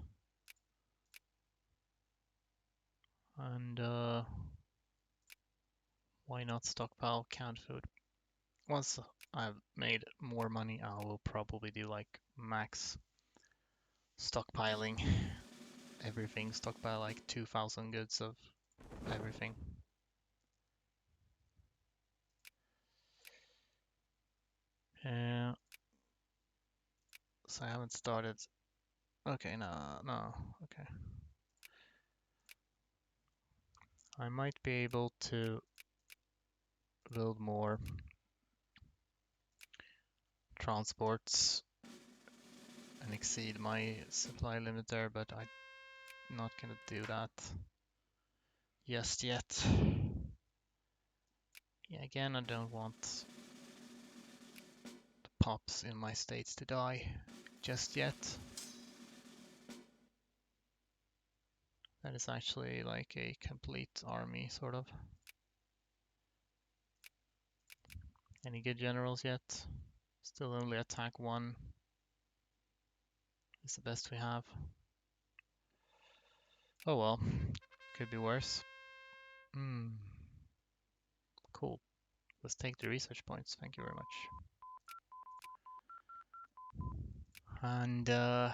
And why not stockpile canned food? Once I've made more money, I will probably do like max stockpiling. Everything, stockpile like 2,000 goods of everything. So I haven't started. Okay, no, okay. I might be able to build more transports and exceed my supply limit there, but I'm not gonna do that just yet. Yeah, again, I don't want the pops in my states to die just yet. That is actually like a complete army, sort of. Any good generals yet? Still only attack 1. It's the best we have. Oh well, could be worse. Cool. Let's take the research points. Thank you very much. And I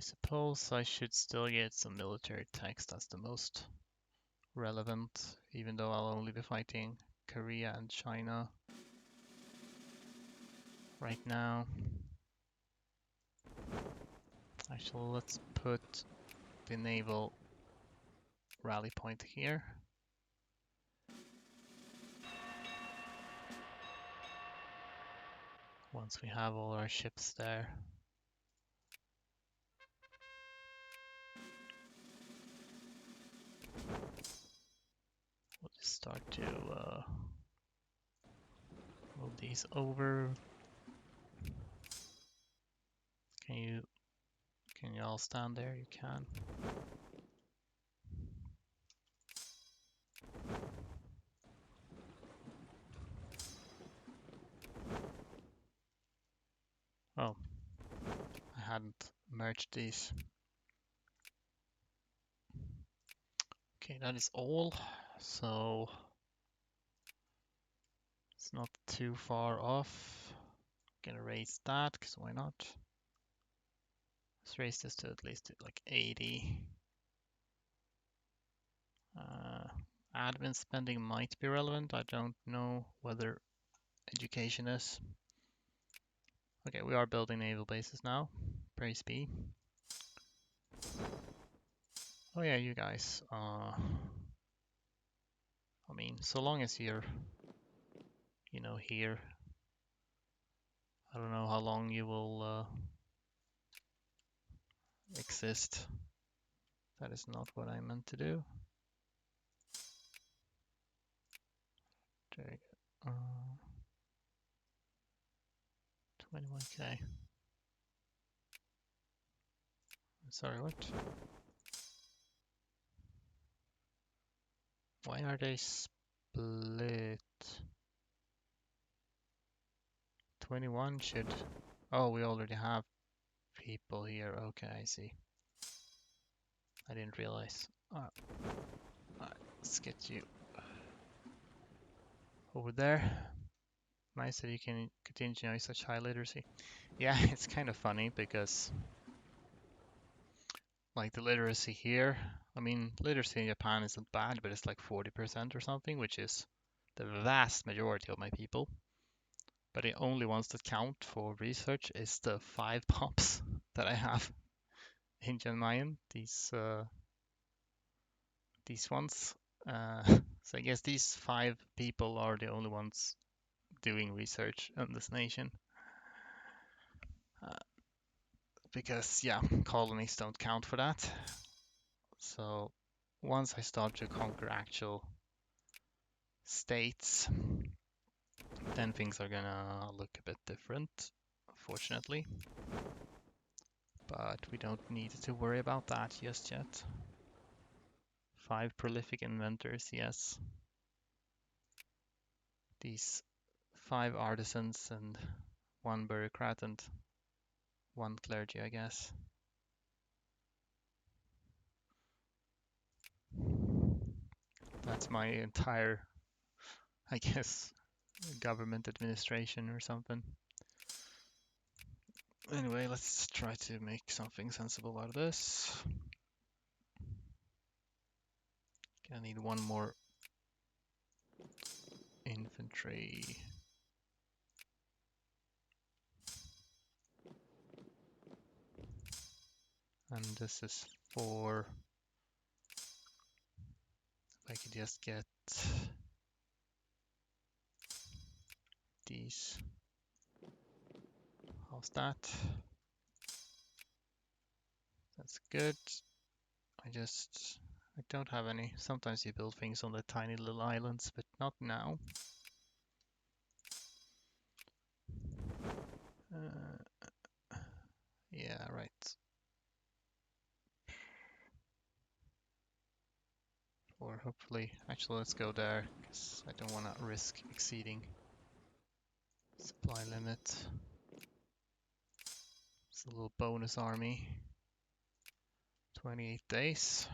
suppose I should still get some military text. That's the most relevant, even though I'll only be fighting Korea and China right now. Actually, let's put the naval rally point here. Once we have all our ships there. We'll just start to move these over. Can you all stand there? You can. Oh, I hadn't merged these. Okay, that is all. So it's not too far off. Gonna raise that, because why not? Let's raise this to at least like 80. Admin spending might be relevant. I don't know whether education is. Okay, we are building naval bases now. Praise be. Oh yeah, you guys. I mean, so long as you're, here. I don't know how long you will exist. That is not what I meant to do. There you go. 21k. Sorry, what? Why are they split? 21 should... Oh, we already have people here. Okay, I see. I didn't realize. Alright, let's get you over there. Nice that you can continue to know such high literacy. Yeah, it's kind of funny because like the literacy here, I mean, literacy in Japan isn't bad, but it's like 40% or something, which is the vast majority of my people. But the only ones that count for research is the 5 pops that I have in Mayen. These ones. So I guess these 5 people are the only ones doing research in this nation. Because yeah, colonies don't count for that. So once I start to conquer actual states, then things are gonna look a bit different, unfortunately. But we don't need to worry about that just yet. 5 prolific inventors, yes. These 5 artisans and 1 bureaucrat and 1 clergy, I guess. That's my entire, I guess, government administration or something. Anyway, let's try to make something sensible out of this. I need 1 more infantry. And this is for, if I could just get these. How's that? That's good. I don't have any. Sometimes you build things on the tiny little islands, but not now. Yeah, right. Or hopefully, actually let's go there, because I don't want to risk exceeding supply limit. It's a little bonus army. 28 days.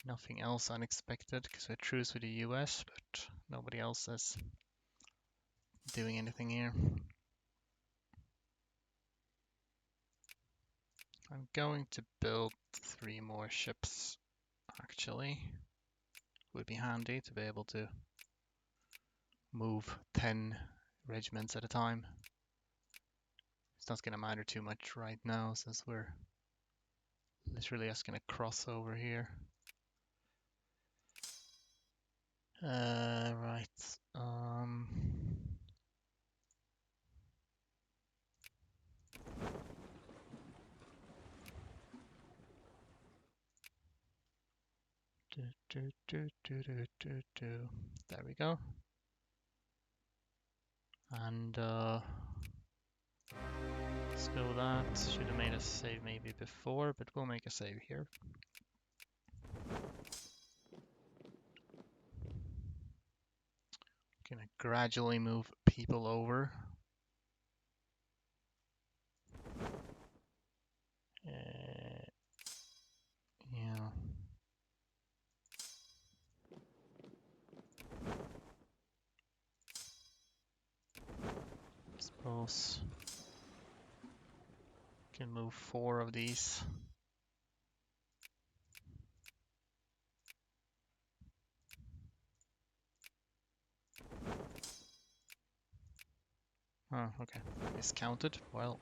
Nothing else unexpected, because we're truce with the US, but nobody else is doing anything here. I'm going to build 3 more ships, actually. Would be handy to be able to move 10 regiments at a time. It's not going to matter too much right now, since we're literally just going to cross over here. Right. There we go. And let's go with that. Should have made a save maybe before, but we'll make a save here. Gonna gradually move people over. Yeah. Suppose can move 4 of these. Oh, okay. Miscounted. Well,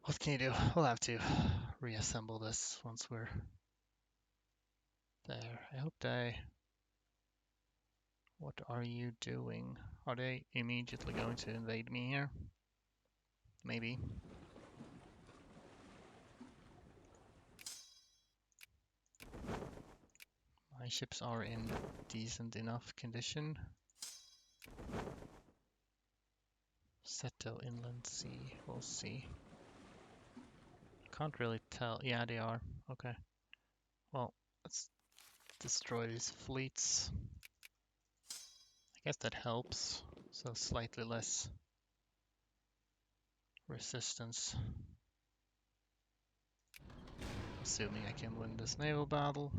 what can you do? We'll have to reassemble this once we're there. I hope they... What are you doing? Are they immediately going to invade me here? Maybe. My ships are in decent enough condition. Settle inland sea. We'll see. Can't really tell. Yeah, they are. Okay. Well, let's destroy these fleets. I guess that helps. So slightly less resistance. Assuming I can win this naval battle.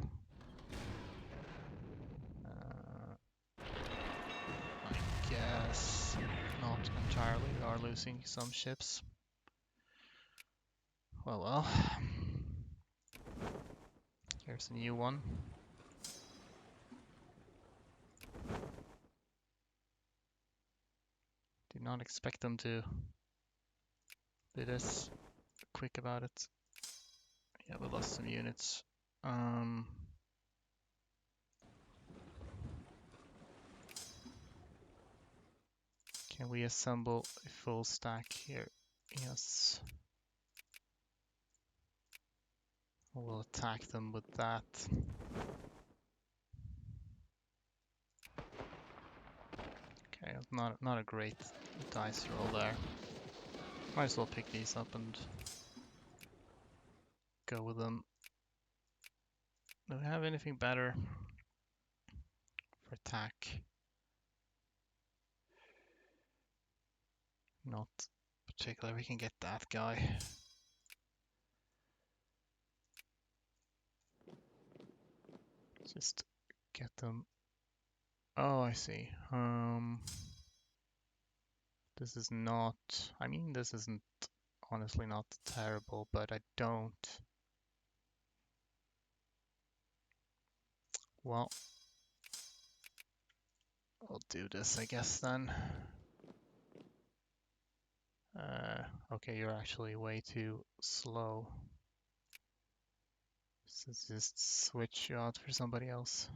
I guess not entirely. We are losing some ships. Well. Here's a new one. Did not expect them to be this quick about it. Yeah, we lost some units. Can we assemble a full stack here? Yes. We'll attack them with that. Okay, not a great dice roll there. Might as well pick these up and go with them. Do we have anything better for attack? Not particularly. We can get that guy. Just get them. Oh, I see. This is not. I mean, this isn't honestly not terrible, but I don't. Well, I'll do this, I guess then. Okay, you're actually way too slow. So just switch you out for somebody else.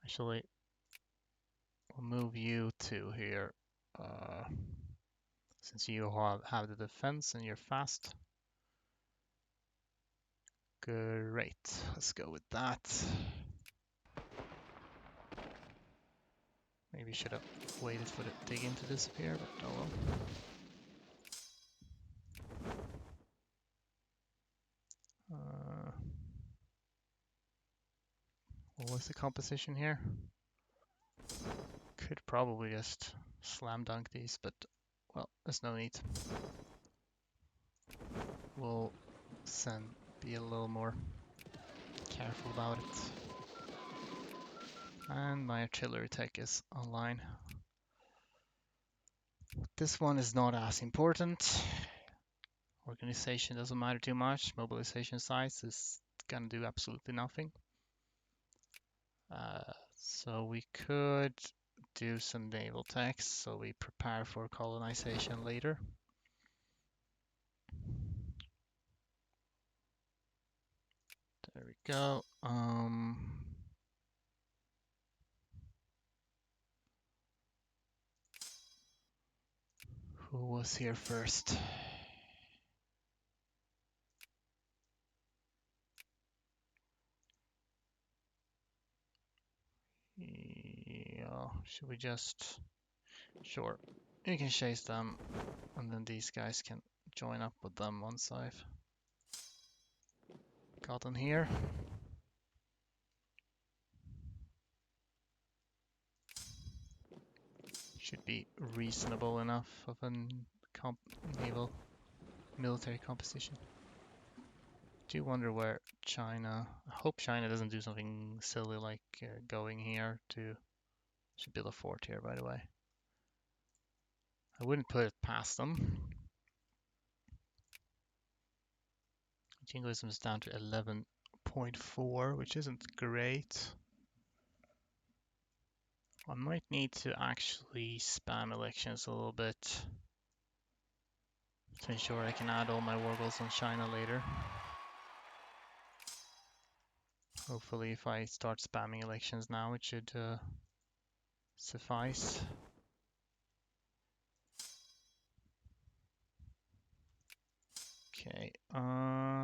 Actually, we'll move you to here. Since you have the defense and you're fast. Great, let's go with that. Maybe should have waited for the digging to disappear, but oh well. What was the composition here? Could probably just slam dunk these, but well, there's no need. We'll be a little more careful about it. And my artillery tech is online. This one is not as important. Organization doesn't matter too much. Mobilization size is gonna do absolutely nothing. So we could do some naval techs, so we prepare for colonization later. There we go. Who was here first? So, should we just... Sure. You can chase them, and then these guys can join up with them once I've gotten here. Should be reasonable enough of a naval military composition. Do wonder where China... I hope China doesn't do something silly like going here to... Should build a fort here, by the way. I wouldn't put it past them. Jingoism is down to 11.4, which isn't great. I might need to actually spam elections a little bit to ensure I can add all my war goals on China later. Hopefully if I start spamming elections now, it should suffice. Okay,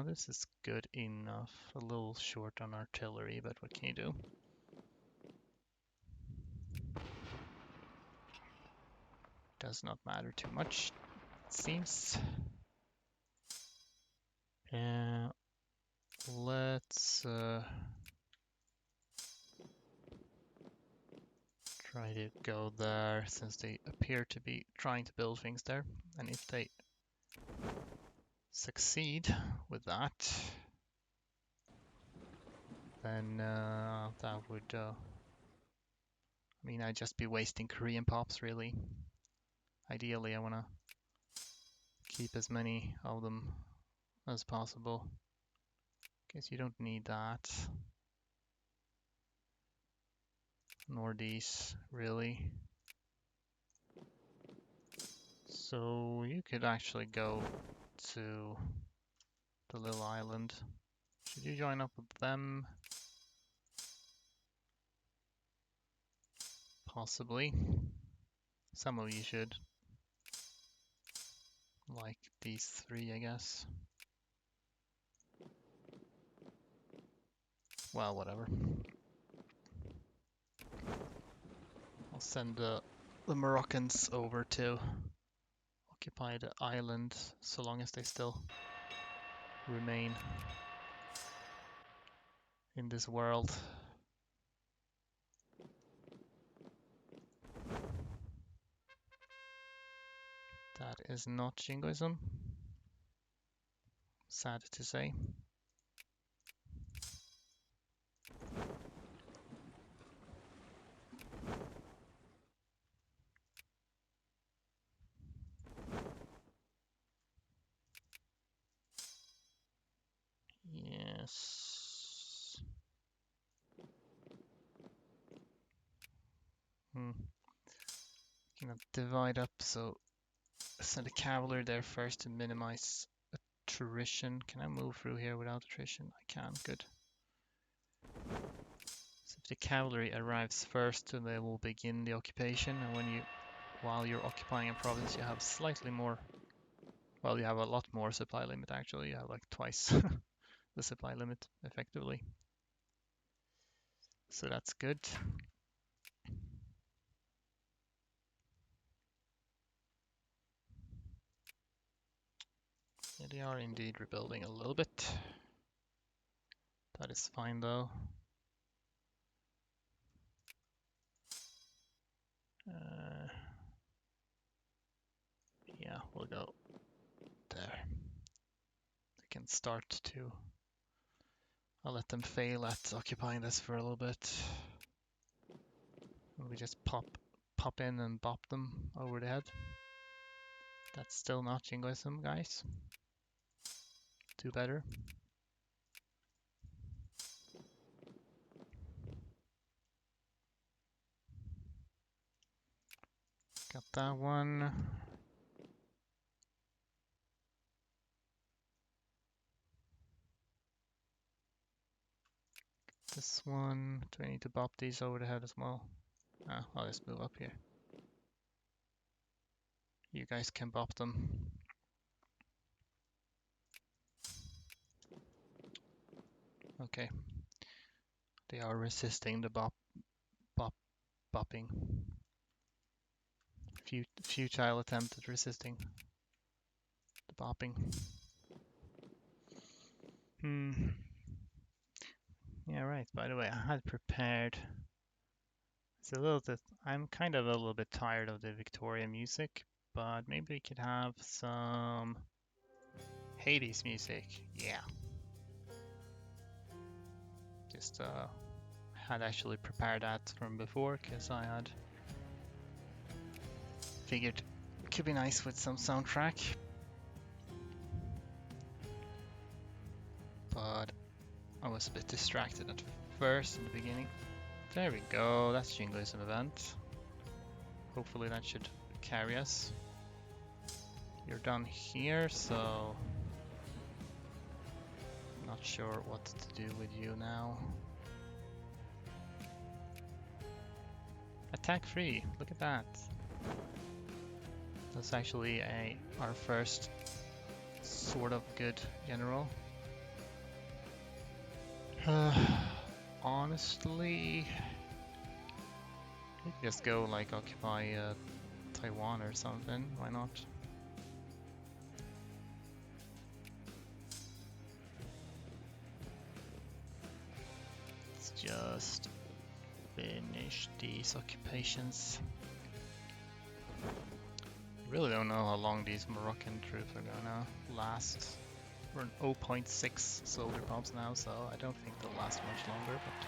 this is good enough. A little short on artillery, but what can you do? Does not matter too much, it seems. Let's try to go there since they appear to be trying to build things there. And if they succeed with that, then that would, I mean, I'd just be wasting Korean pops really. Ideally, I want to keep as many of them as possible. Guess you don't need that. Nor these, really. So you could actually go to the little island. Should you join up with them? Possibly. Some of you should. Like these three, I guess. Well, whatever. I'll send the Moroccans over to occupy the island so long as they still remain in this world. That is not Jingoism. Sad to say. Yes. Gonna divide up, so send a cavalry there first to minimize attrition. Can I move through here without attrition? I can, good. So if the cavalry arrives first, then they will begin the occupation, and while you're occupying a province, you have slightly more, well, you have a lot more supply limit actually. You have like twice the supply limit effectively. So that's good. Yeah, they are indeed rebuilding a little bit. That is fine though. Yeah, we'll go there. They can start to... I'll let them fail at occupying this for a little bit. And we just pop in and bop them over the head. That's still not Jingoism, guys. Do better. Got that one. This one. Do I need to bop these over the head as well? Ah, I'll just move up here. You guys can bop them. Okay. They are resisting the bop bopping. Futile attempt at resisting the bopping. Yeah, right. By the way, I had prepared. It's a little bit. I'm kind of a little bit tired of the Victorian music, but maybe we could have some Hades music. Yeah. Just had actually prepared that from before because I had figured it could be nice with some soundtrack. But I was a bit distracted at first in the beginning. There we go, that's Jingoism event. Hopefully that should carry us. You're done here, so I'm not sure what to do with you now. Attack free, look at that. That's actually our first sort of good general. Honestly, we could just go like occupy Taiwan or something, why not? Let's just finish these occupations. Really don't know how long these Moroccan troops are gonna last. We're in 0.6 soldier bombs now, so I don't think they'll last much longer, but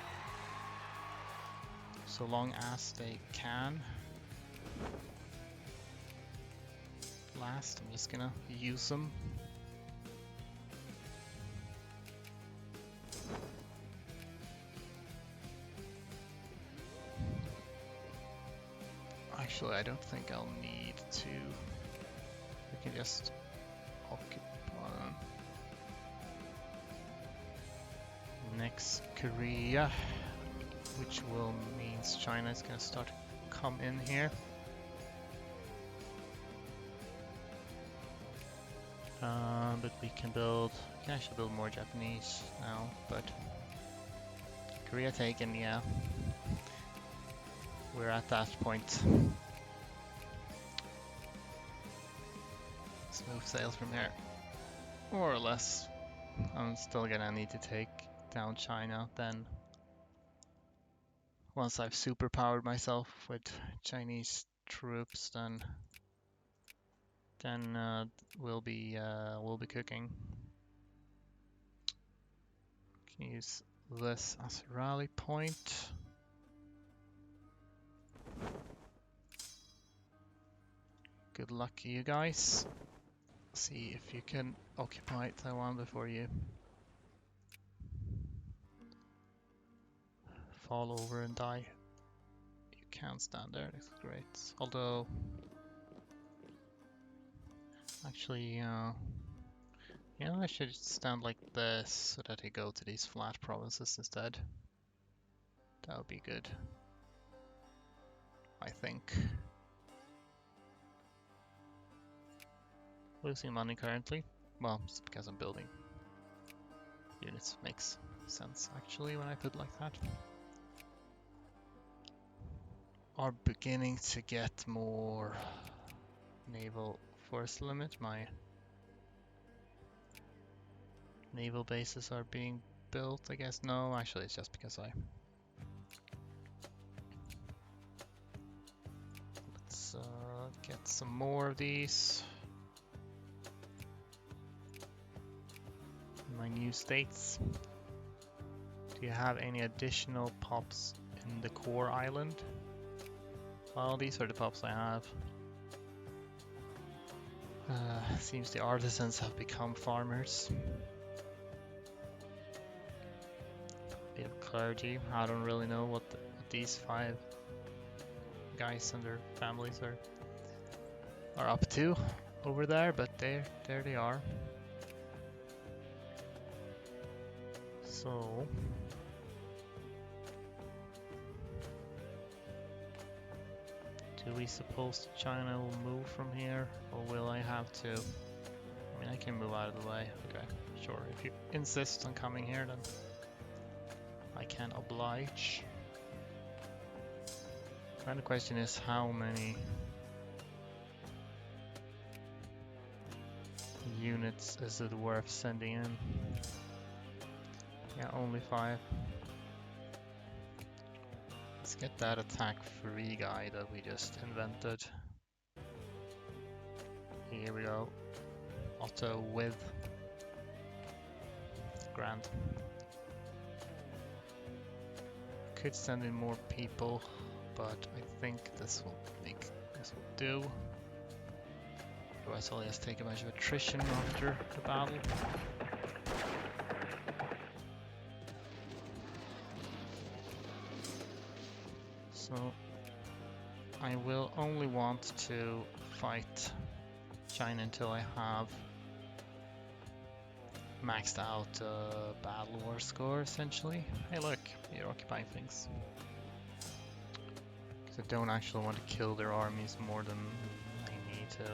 so long as they can last, I'm just gonna use them. Actually, I don't think I'll need to. We can just occupy them. Next, Korea, which will means China is gonna start to come in here. But we can actually build more Japanese now, but Korea taken, yeah. We're at that point. Smooth sails from here. More or less. I'm still gonna need to take down China then. Once I've superpowered myself with Chinese troops, then we'll be cooking. Can use this as a rally point. Good luck, you guys. See if you can occupy Taiwan before you fall over and die. You can't stand there, that's great. Although, actually, I should stand like this so that I go to these flat provinces instead. That would be good, I think. Losing money currently. Well, it's because I'm building units. Makes sense actually when I put it like that. Are beginning to get more naval force limit. My naval bases are being built, I guess. No, actually it's just because let's get some more of these. My new states. Do you have any additional pops in the core island? Well, these are the pops I have. Seems the artisans have become farmers. Bit of clergy. I don't really know what these 5 guys and their families are up to over there, but there they are. So do we suppose China will move from here, or will I have to? I mean, I can move out of the way. Okay, sure. If you insist on coming here, then I can oblige. Kind of question is how many units is it worth sending in? Yeah, only 5. Let's get that attack free guy that we just invented. Here we go. Auto with grand. Could send in more people, but I think this will do. Otherwise I'll just take a bunch of attrition after the battle. So I will only want to fight China until I have maxed out battle war score, essentially. Hey look, you're occupying things. Because I don't actually want to kill their armies more than I need to.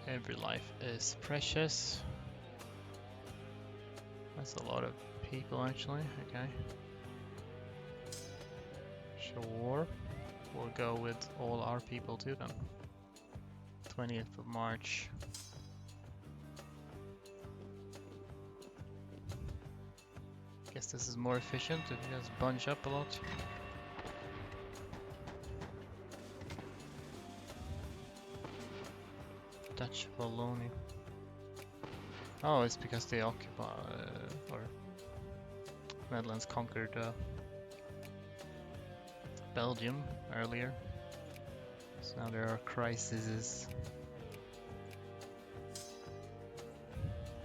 Every life is precious. That's a lot of people actually, okay. Sure, we'll go with all our people too then. 20th of March. Guess this is more efficient if you just bunch up a lot. Dutch Wallonia. Oh, it's because they occupy, or Netherlands conquered Belgium earlier. So now there are crises.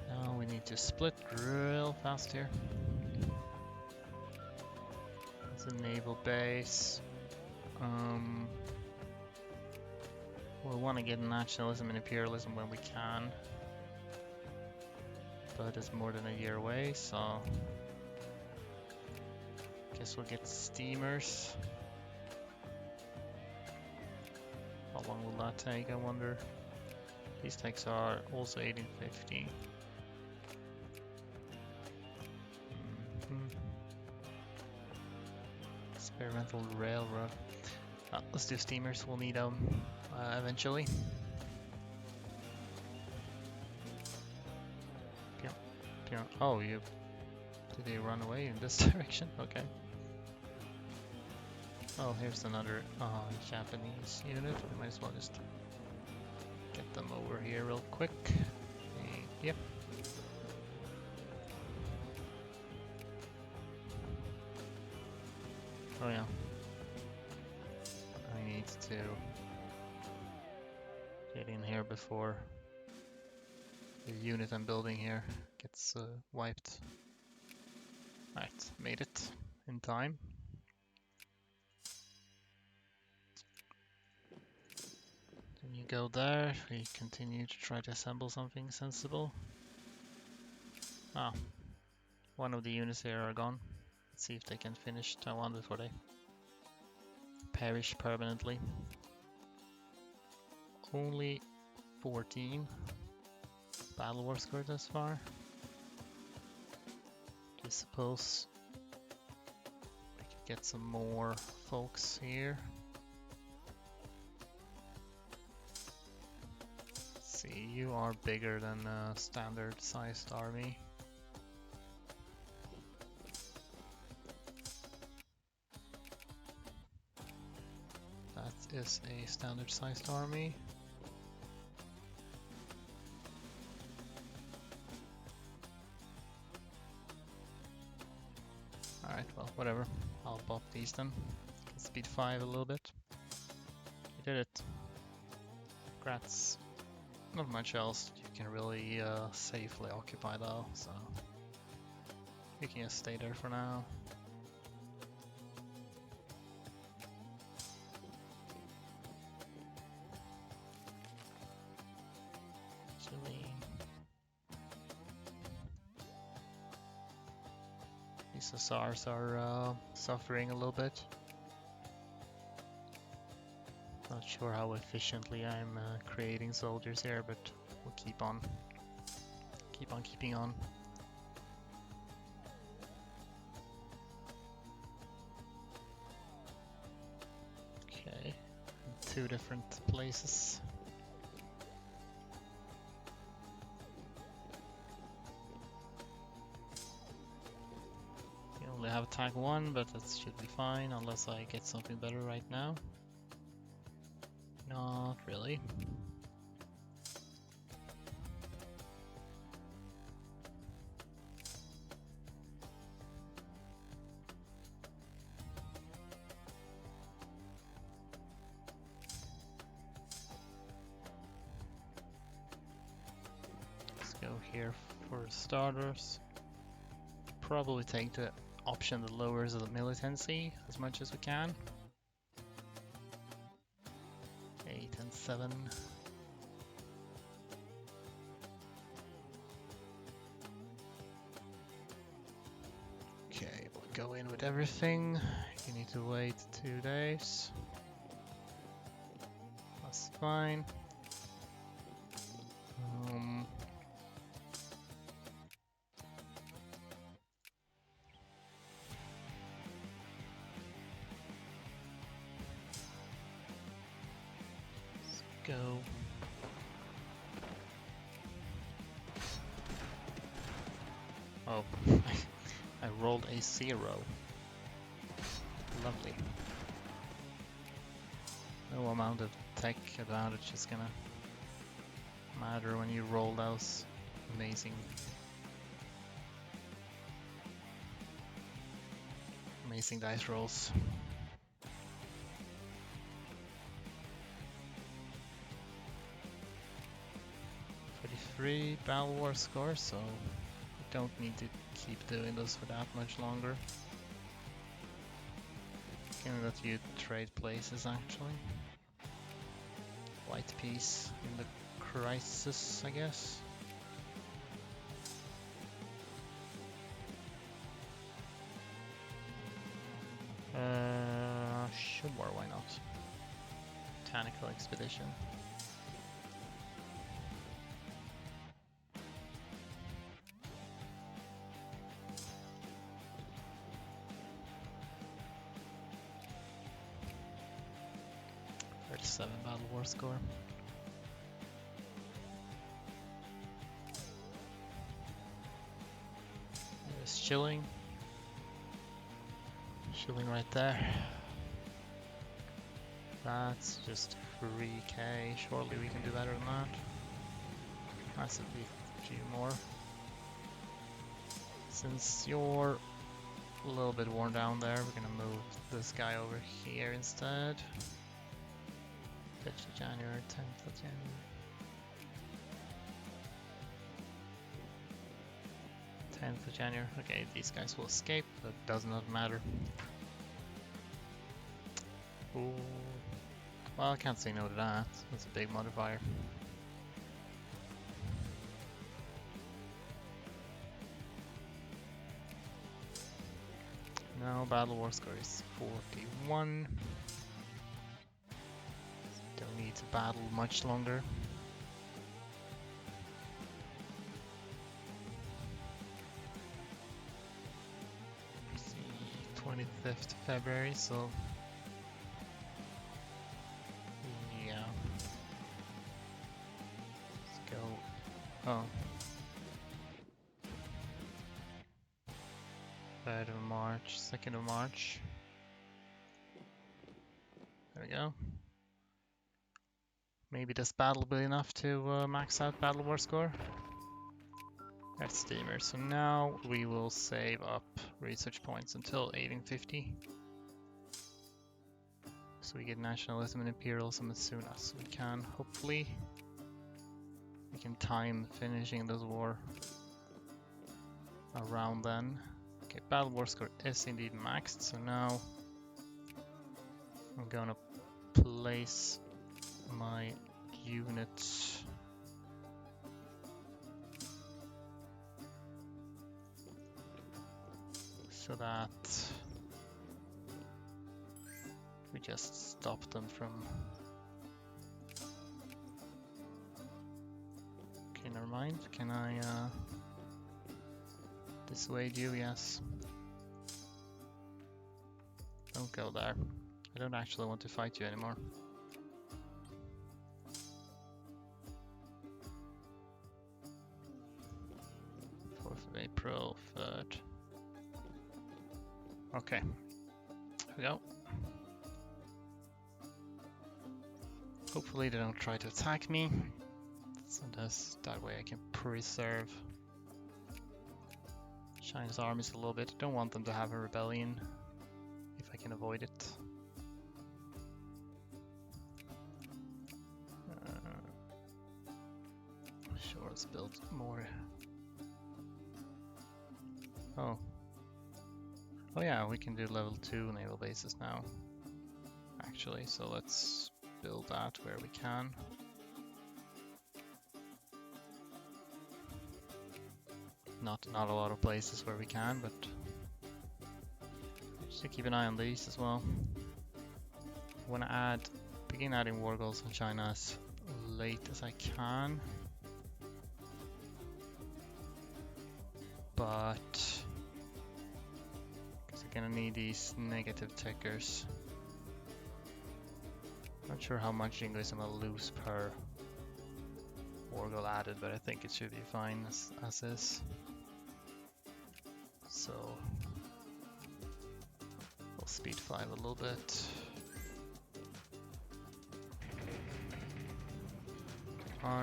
Now we need to split real fast here. It's a naval base. We'll want to get nationalism and imperialism when we can. But it's more than a year away, so guess we'll get steamers. How long will that take, I wonder? These tanks are also 1850. Experimental railroad. Let's do steamers, we'll need them eventually. Oh, did they run away in this direction? Okay. Oh, here's another Japanese unit. We might as well just get them over here real quick. Yep. Oh yeah. I need to get in here before the unit I'm building here gets wiped. Right, made it in time. Then you go there, we continue to try to assemble something sensible. Ah, one of the units here are gone. Let's see if they can finish Taiwan before they perish permanently. Only 14 battle war score thus far. I suppose we could get some more folks here. Let's see, you are bigger than a standard sized army. That is a standard sized army. Alright, well, whatever. I'll pop these then. Speed 5 a little bit. You did it. Congrats. Not much else you can really safely occupy though, so you can just stay there for now. Actually, these Hussars are suffering a little bit. Not sure how efficiently I'm creating soldiers here, but we'll keep on keeping on. two different places. You only have attack 1, but that should be fine unless I get something better right now. Not really. Let's go here for starters. Probably take the option that lowers the militancy as much as we can. 8 and 7. Okay, we'll go in with everything. You need to wait 2 days. That's fine. Let's go. Oh, I rolled a 0. Lovely. No amount of tech advantage is gonna matter when you roll those amazing dice rolls. 33 Battle War score, so we don't need to keep doing this for that much longer. Can let you trade places actually. White piece in the crisis, I guess. Sure, why not? Botanical expedition. Battle War score. There's chilling. Chilling right there. That's just 3k. Surely we can do better than that. Massively a few more. Since you're a little bit worn down there, we're gonna move this guy over here instead. 5th of January, 10th of January. 10th of January. Okay, these guys will escape, but it does not matter. Ooh. Well, I can't say no to that. That's a big modifier. Now Battle War score is 41. Don't need to battle much longer. It's the 25th of February, so yeah. Let's go. Oh. 3rd of March, 2nd of March. There we go. Maybe this battle will be enough to max out Battle War score. That's steamer. So now we will save up research points until 1850. So we get nationalism and imperialism as soon as we can. Hopefully we can time finishing this war around then. Okay, Battle War score is indeed maxed, so now I'm gonna place my units so that we just stop them from... Okay, never mind. Can I dissuade you? Yes. Don't go there. I don't actually want to fight you anymore. April 3rd. Okay, here we go. Hopefully they don't try to attack me. So that way I can preserve China's armies a little bit. Don't want them to have a rebellion if I can avoid it. Sure, let's build more. Oh. Oh yeah, we can do level 2 naval bases now. Actually, so let's build that where we can. Not a lot of places where we can, but just to keep an eye on these as well. I want to begin adding war goals in China as late as I can. But because I'm gonna need these negative tickers. Not sure how much English I'm gonna lose per war goal added, but I think it should be fine as is. So we'll speed 5 a little bit.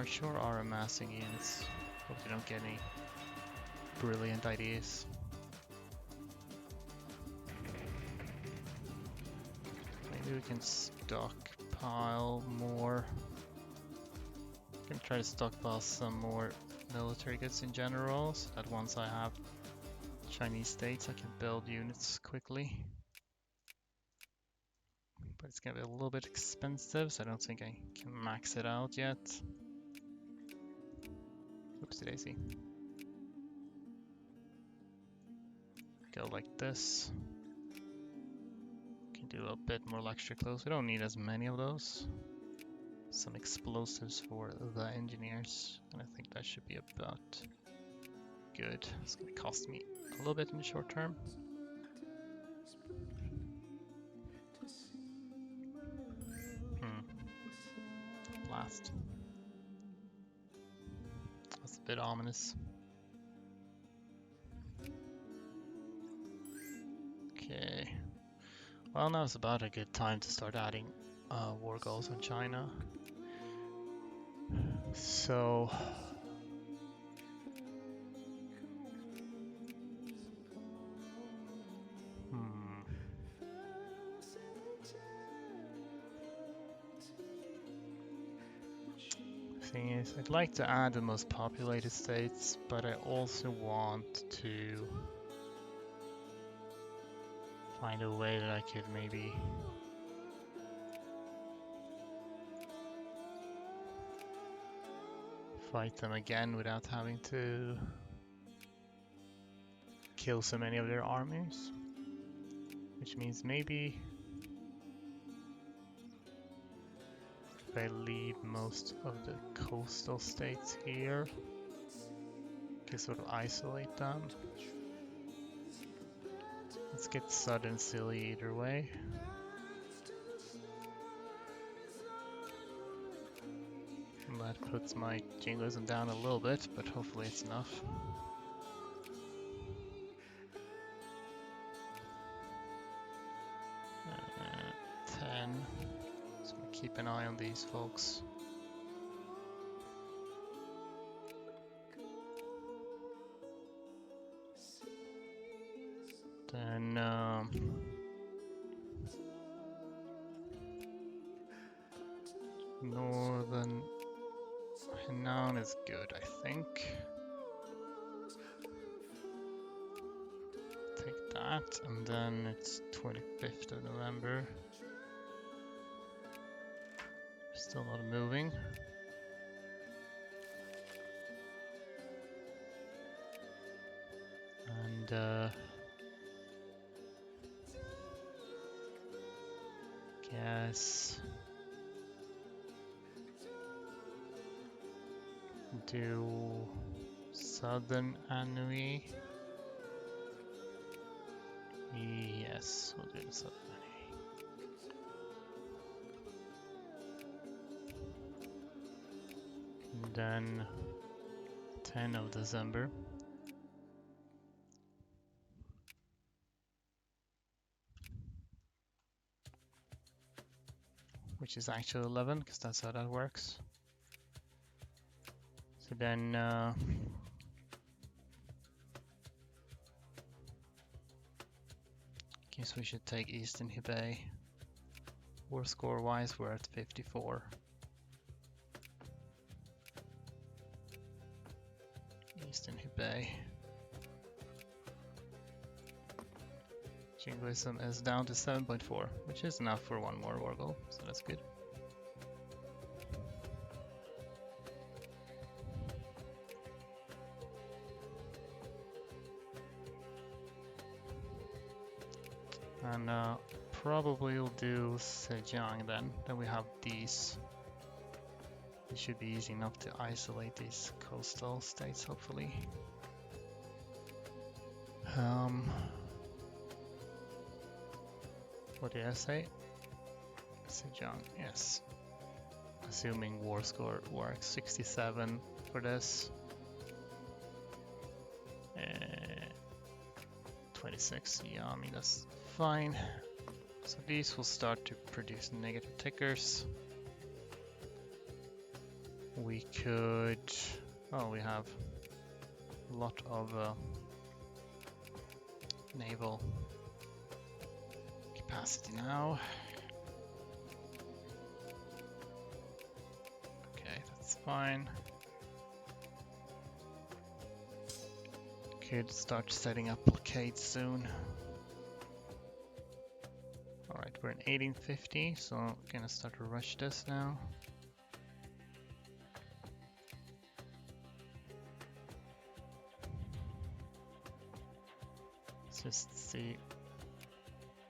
Sure are amassing units. Hope you don't get any brilliant ideas. Maybe we can stockpile more. I'm gonna try to stockpile some more military goods in general, so that once I have Chinese states I can build units quickly. But it's gonna be a little bit expensive, so I don't think I can max it out yet. Oopsie daisy. Go like this. Can do a bit more lecture close. We don't need as many of those. Some explosives for the engineers, and I think that should be about good. It's gonna cost me a little bit in the short term. Last. That's a bit ominous. Okay. Well, now's about a good time to start adding war goals on China. So thing is, I'd like to add the most populated states, but I also want to find a way that I could maybe fight them again without having to kill so many of their armies. Which means maybe if I leave most of the coastal states here, I can sort of isolate them. Let's get sudden silly either way. And that puts my jingoism down a little bit, but hopefully it's enough. Just gonna keep an eye on these folks. Then northern Henan is good, I think. Take that, and then it's 25th of November. Still not moving. And guess do Southern Anhui. Yes, we'll do the Southern Anhui. And then 10 of December. which is actually 11, because that's how that works. So then guess we should take Eastern Hebei. War score wise, we're at 54. Eastern Hebei. Jingoism is down to 7.4, which is enough for one more war goal, so that's good. And probably we'll do Zhejiang then. Then we have these. It should be easy enough to isolate these coastal states, hopefully. What did I say? Zhejiang, yes. Assuming war score works, 67 for this. 26, yeah, I mean that's fine. So these will start to produce negative tickers. We could, oh, we have a lot of naval capacity now. Okay, that's fine. Could start setting up blockades soon. Alright, we're in 1850, so I'm gonna start to rush this now. Let's just see.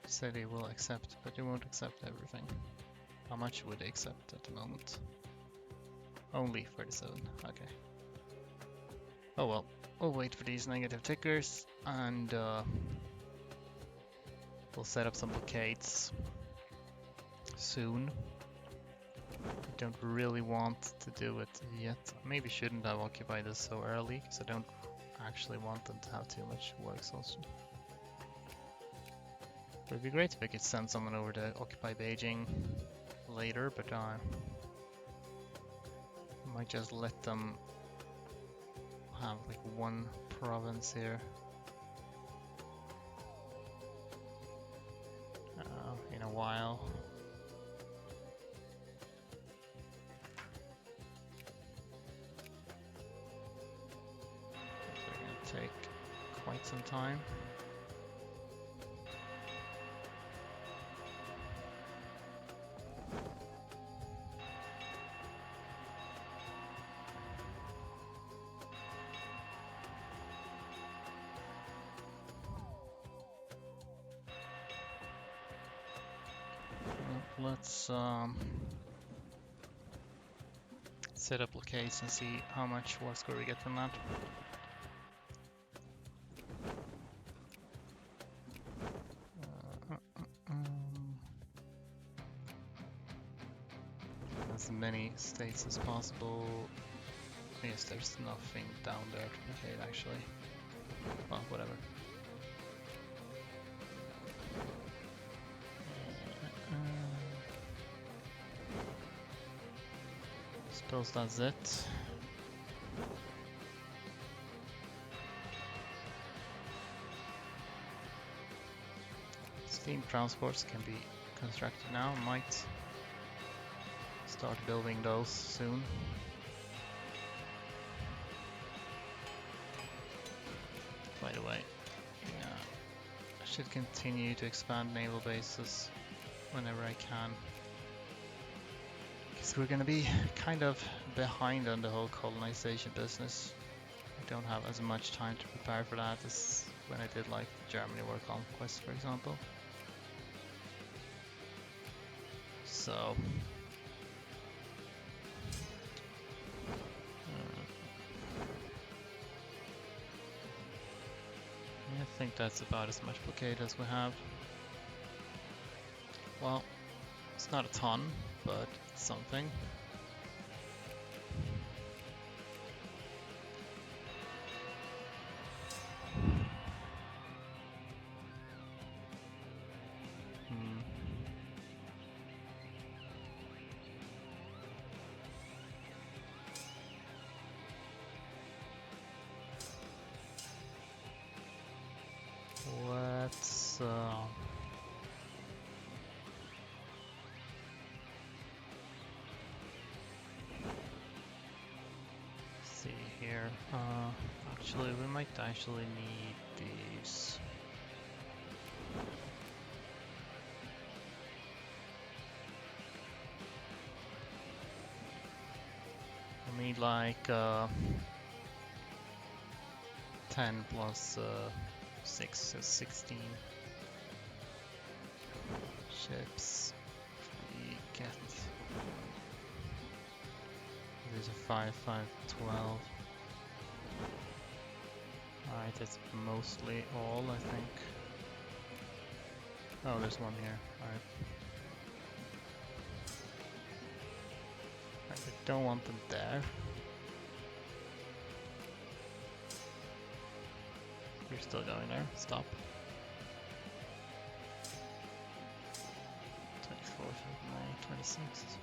Say they will accept, but they won't accept everything. How much would they accept at the moment? Only 37, okay. Oh well, we'll wait for these negative tickers and we'll set up some blockades soon. I don't really want to do it yet. Maybe shouldn't have occupied this so early, because I don't actually want them to have too much war exhaustion. It would be great if I could send someone over to occupy Beijing later, but I might just let them have like one province here. In a while. They're gonna take quite some time. Let's set up blockades and see how much war score we get from that. As many states as possible. I guess there's nothing down there to blockade actually. Well, whatever. Suppose that's it. Steam transports can be constructed now. Might start building those soon. By the way, yeah, I should continue to expand naval bases whenever I can. Because we're gonna be kind of behind on the whole colonization business. I don't have as much time to prepare for that as when I did like the Germany War Conquest, for example. So I think that's about as much blockade as we have. Well, it's not a ton, but it's something. here. Actually, we might actually need these. We need like 10 plus 6 is 16 ships. We get these are 5, 5, 12. Alright, that's mostly all, I think. Oh, there's one here. Alright. I don't want them there. You're still going there. Stop. 24th of May, 26th.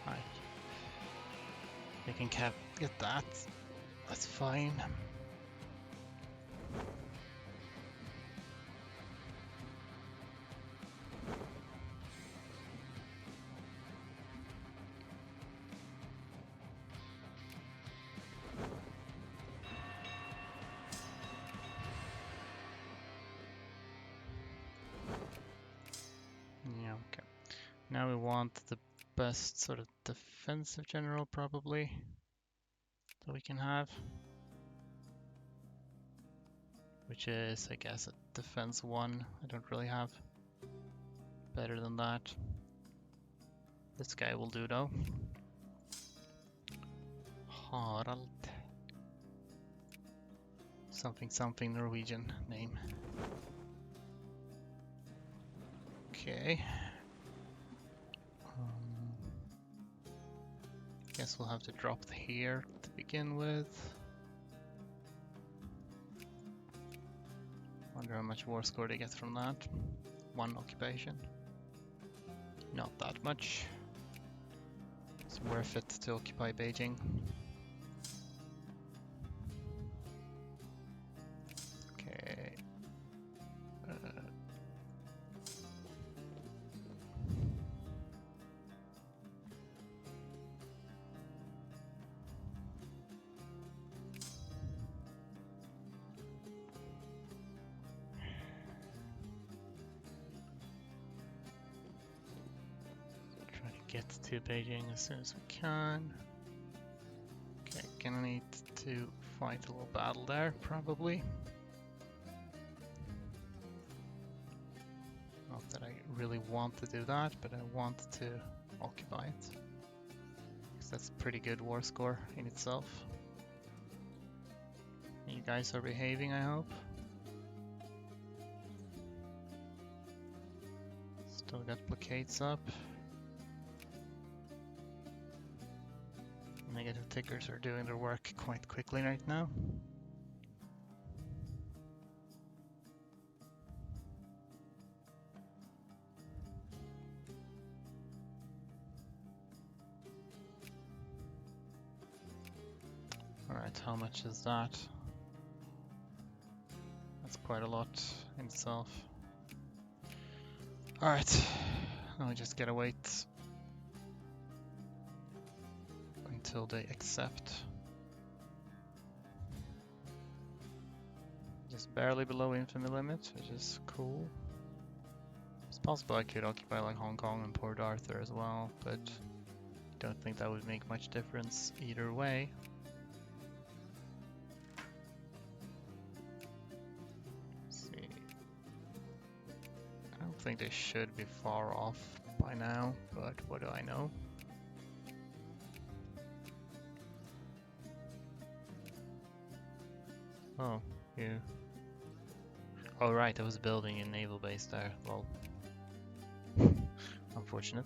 Alright. We can get that. That's fine. Yeah, okay. Now we want the best sort of defensive general probably that we can have. Which is, I guess, a defense 1. I don't really have better than that. This guy will do though. Harald. Something something Norwegian name. Okay. Guess we'll have to drop here to begin with. Wonder how much war score they get from that. 1 occupation. Not that much. It's worth it to occupy Beijing. Okay. Try to get to Beijing as soon as we can. Okay, gonna need to fight a little battle there, probably. Not that I really want to do that, but I want to occupy it. Because that's a pretty good war score in itself. You guys are behaving, I hope. Still got blockades up. Negative tickers are doing their work quite quickly right now. Alright, how much is that? That's quite a lot in itself. Alright, now we just gotta wait until they accept. Just barely below infamy limit, which is cool. It's possible I could occupy like Hong Kong and Port Arthur as well, but don't think that would make much difference either way. Let's see. I don't think they should be far off by now, but what do I know? Oh, you. Oh right, there was a building in naval base there. Well, unfortunate.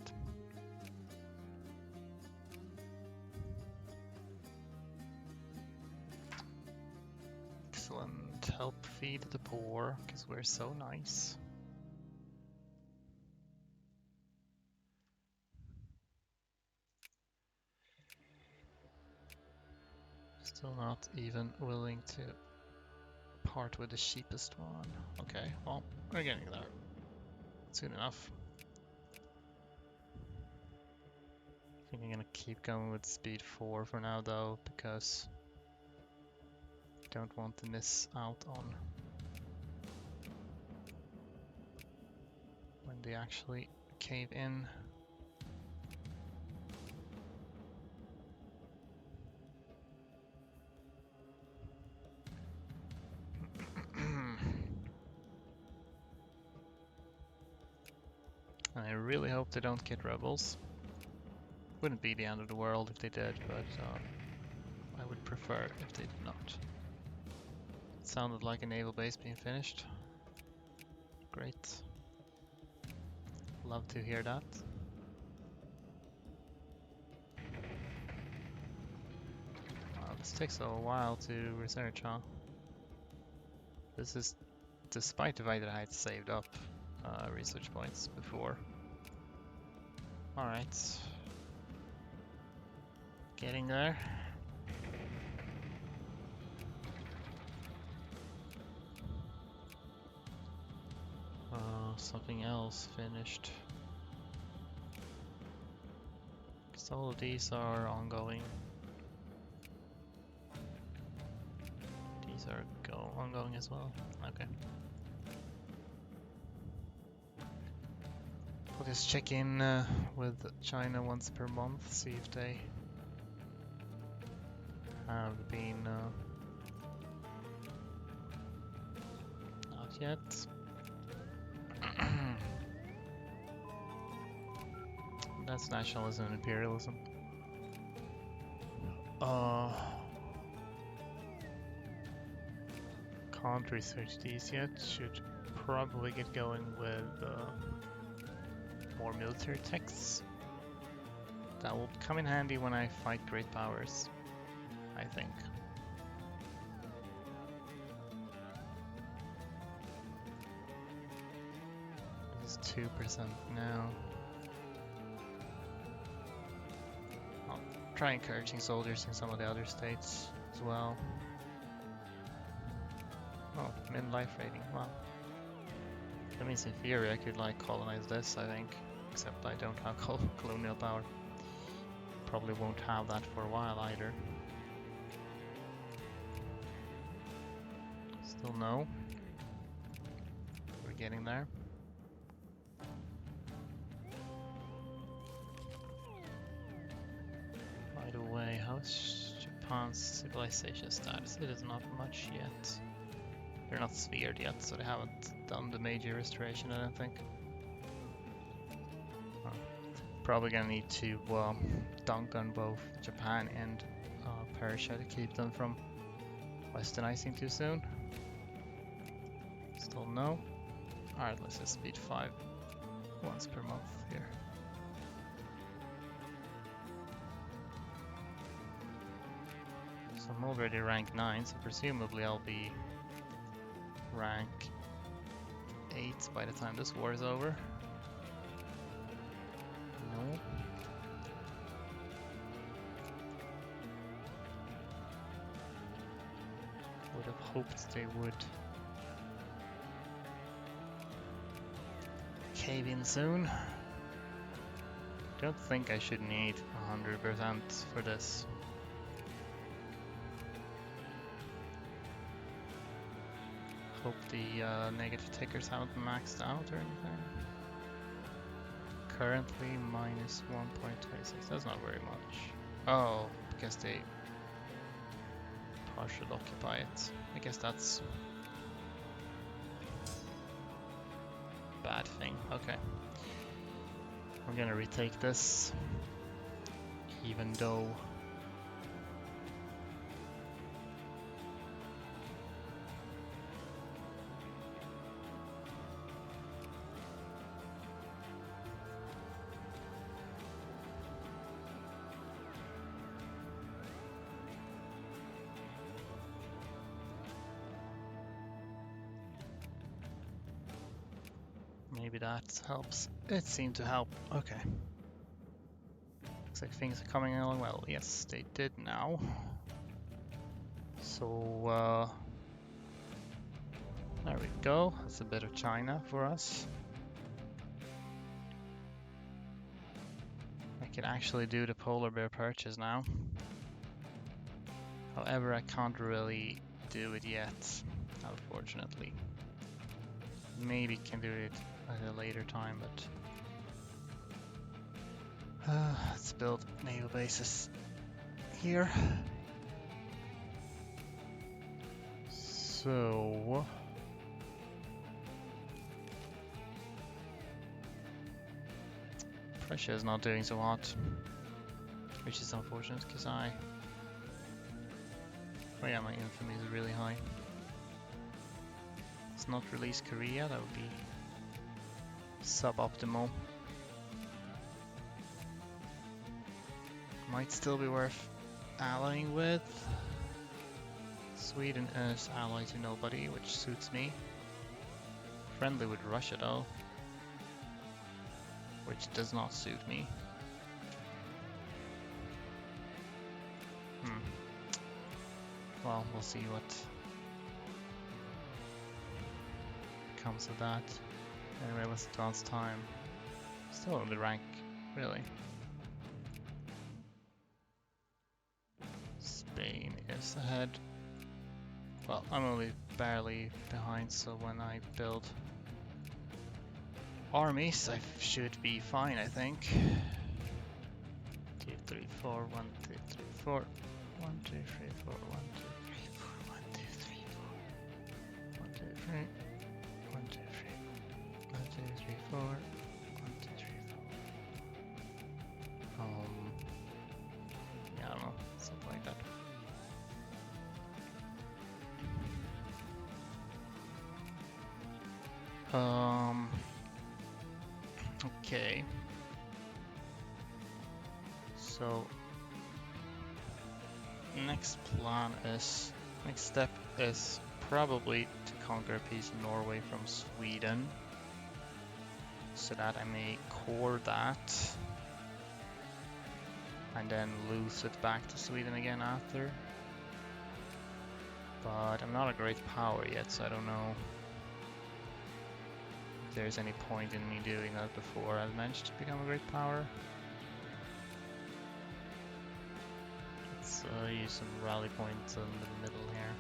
Excellent. Help feed the poor, because we're so nice. Still not even willing to part with the cheapest one. Okay, well, we're getting there. Soon enough. think I'm gonna keep going with speed 4 for now though, because I don't want to miss out on when they actually cave in. I really hope they don't get rebels. Wouldn't be the end of the world if they did, but I would prefer if they did not. It sounded like a naval base being finished. Great. Love to hear that. Wow, this takes a while to research, huh? This is despite the fact that I had saved up research points before. Alright. Getting there. Something else finished. So all of these are ongoing. These are ongoing as well. Okay. I'll just check in with China once per month, see if they have been not yet. That's nationalism and imperialism. Can't research these yet. Should probably get going with more military texts. That will come in handy when I fight great powers, I think. This is 2% now. I'll try encouraging soldiers in some of the other states as well. Oh, min life rating, wow. That means in theory I could like colonize this, I think. Except I don't have colonial power. Probably won't have that for a while either. Still no. We're getting there. By the way, how's Japan's civilization status? It is not much yet. They're not sphered yet, so they haven't done the major restoration, I don't think. Probably gonna need to dunk on both Japan and Persia to keep them from westernizing too soon. Still no. Alright, let's just speed 5 once per month here. So I'm already rank 9, so presumably I'll be rank 8 by the time this war is over. No. Would have hoped they would cave in soon. Don't think I should need 100% for this. Hope the negative tickers haven't maxed out or anything. Currently minus 1.26, that's not very much. Oh, because they partially occupy it. I guess that's a bad thing. Okay. I'm gonna retake this, even though maybe that helps. It seemed to help. Okay. Looks like things are coming along well. Yes, they did now. So, there we go. That's a bit of China for us. I can actually do the polar bear purchase now. However, I can't really do it yet, unfortunately. Maybe can do it at a later time, but let's build naval bases here. So Prussia is not doing so hot, which is unfortunate because oh yeah, my infamy is really high. Let's not release Korea, that would be suboptimal. Might still be worth allying with. Sweden is ally to nobody, which suits me. Friendly with Russia though, which does not suit me. Well, we'll see what comes of that. Anyway, let's advance time. Still on the rank, really. Spain is ahead. Well, I'm only barely behind, so when I build armies, I should be fine, I think. 2, 3, 4, 1, 2, 3, 4. 1, 2, 3, 4, 1, 2, 3, 4, 1, 2, 3, 4. 1, 2, 3. 1, 2, 3. 1, 2, 3, 4. 1, 2, 3, 4. Yeah, I don't know, something like that. Okay. So next step is probably to conquer a piece of Norway from Sweden, so that I may core that and then lose it back to Sweden again after. But I'm not a great power yet, so I don't know if there's any point in me doing that before I've managed to become a great power. Let's use some rally points in the middle here.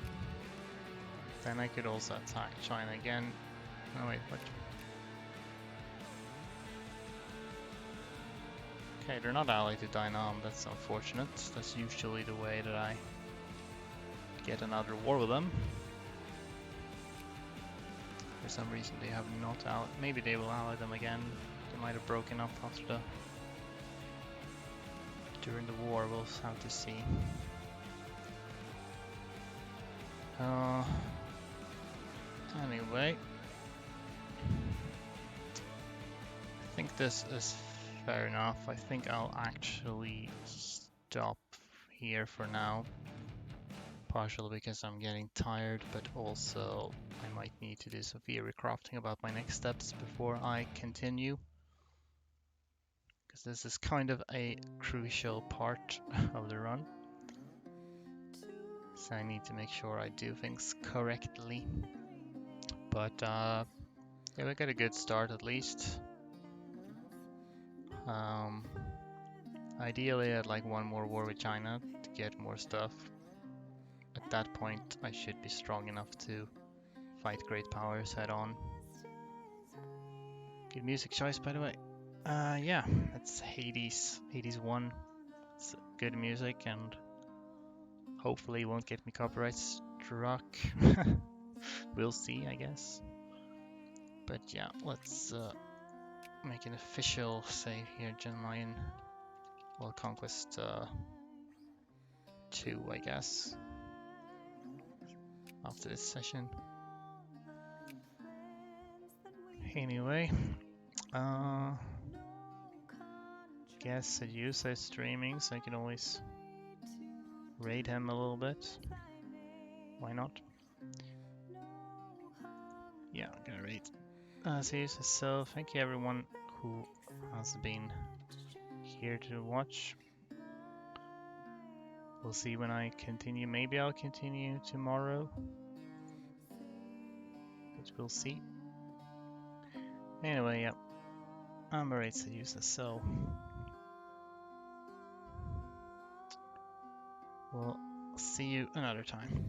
Then I could also attack China again. Oh wait, what? Okay, they're not allied to Dynam, that's unfortunate. That's usually the way that I get another war with them. For some reason they have not allied. Maybe they will ally them again. They might have broken up after during the war, we'll have to see. Anyway, I think this is fair enough. I think I'll actually stop here for now. Partially because I'm getting tired, but also I might need to do some theory crafting about my next steps before I continue. Because this is kind of a crucial part of the run. So I need to make sure I do things correctly. But yeah, we got a good start at least. Ideally I'd like one more war with China to get more stuff. At that point I should be strong enough to fight great powers head on. Good music choice, by the way. Yeah, it's Hades 1. It's good music and hopefully won't get me copyright struck. We'll see, I guess. But yeah, let's make an official save here, Mayen. Well, Conquest 2, I guess. After this session. Anyway, guess Sedusa is streaming, so I can always raid him a little bit. Why not? Yeah, I'm gonna raid Sedusa. So thank you everyone who has been here to watch. We'll see when I continue. Maybe I'll continue tomorrow. But we'll see. Anyway, yeah. I'm a raid Sedusa, so We'll see you another time.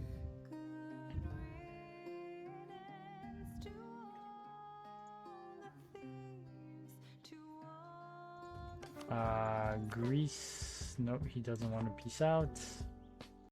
Greece. No, he doesn't want to peace out.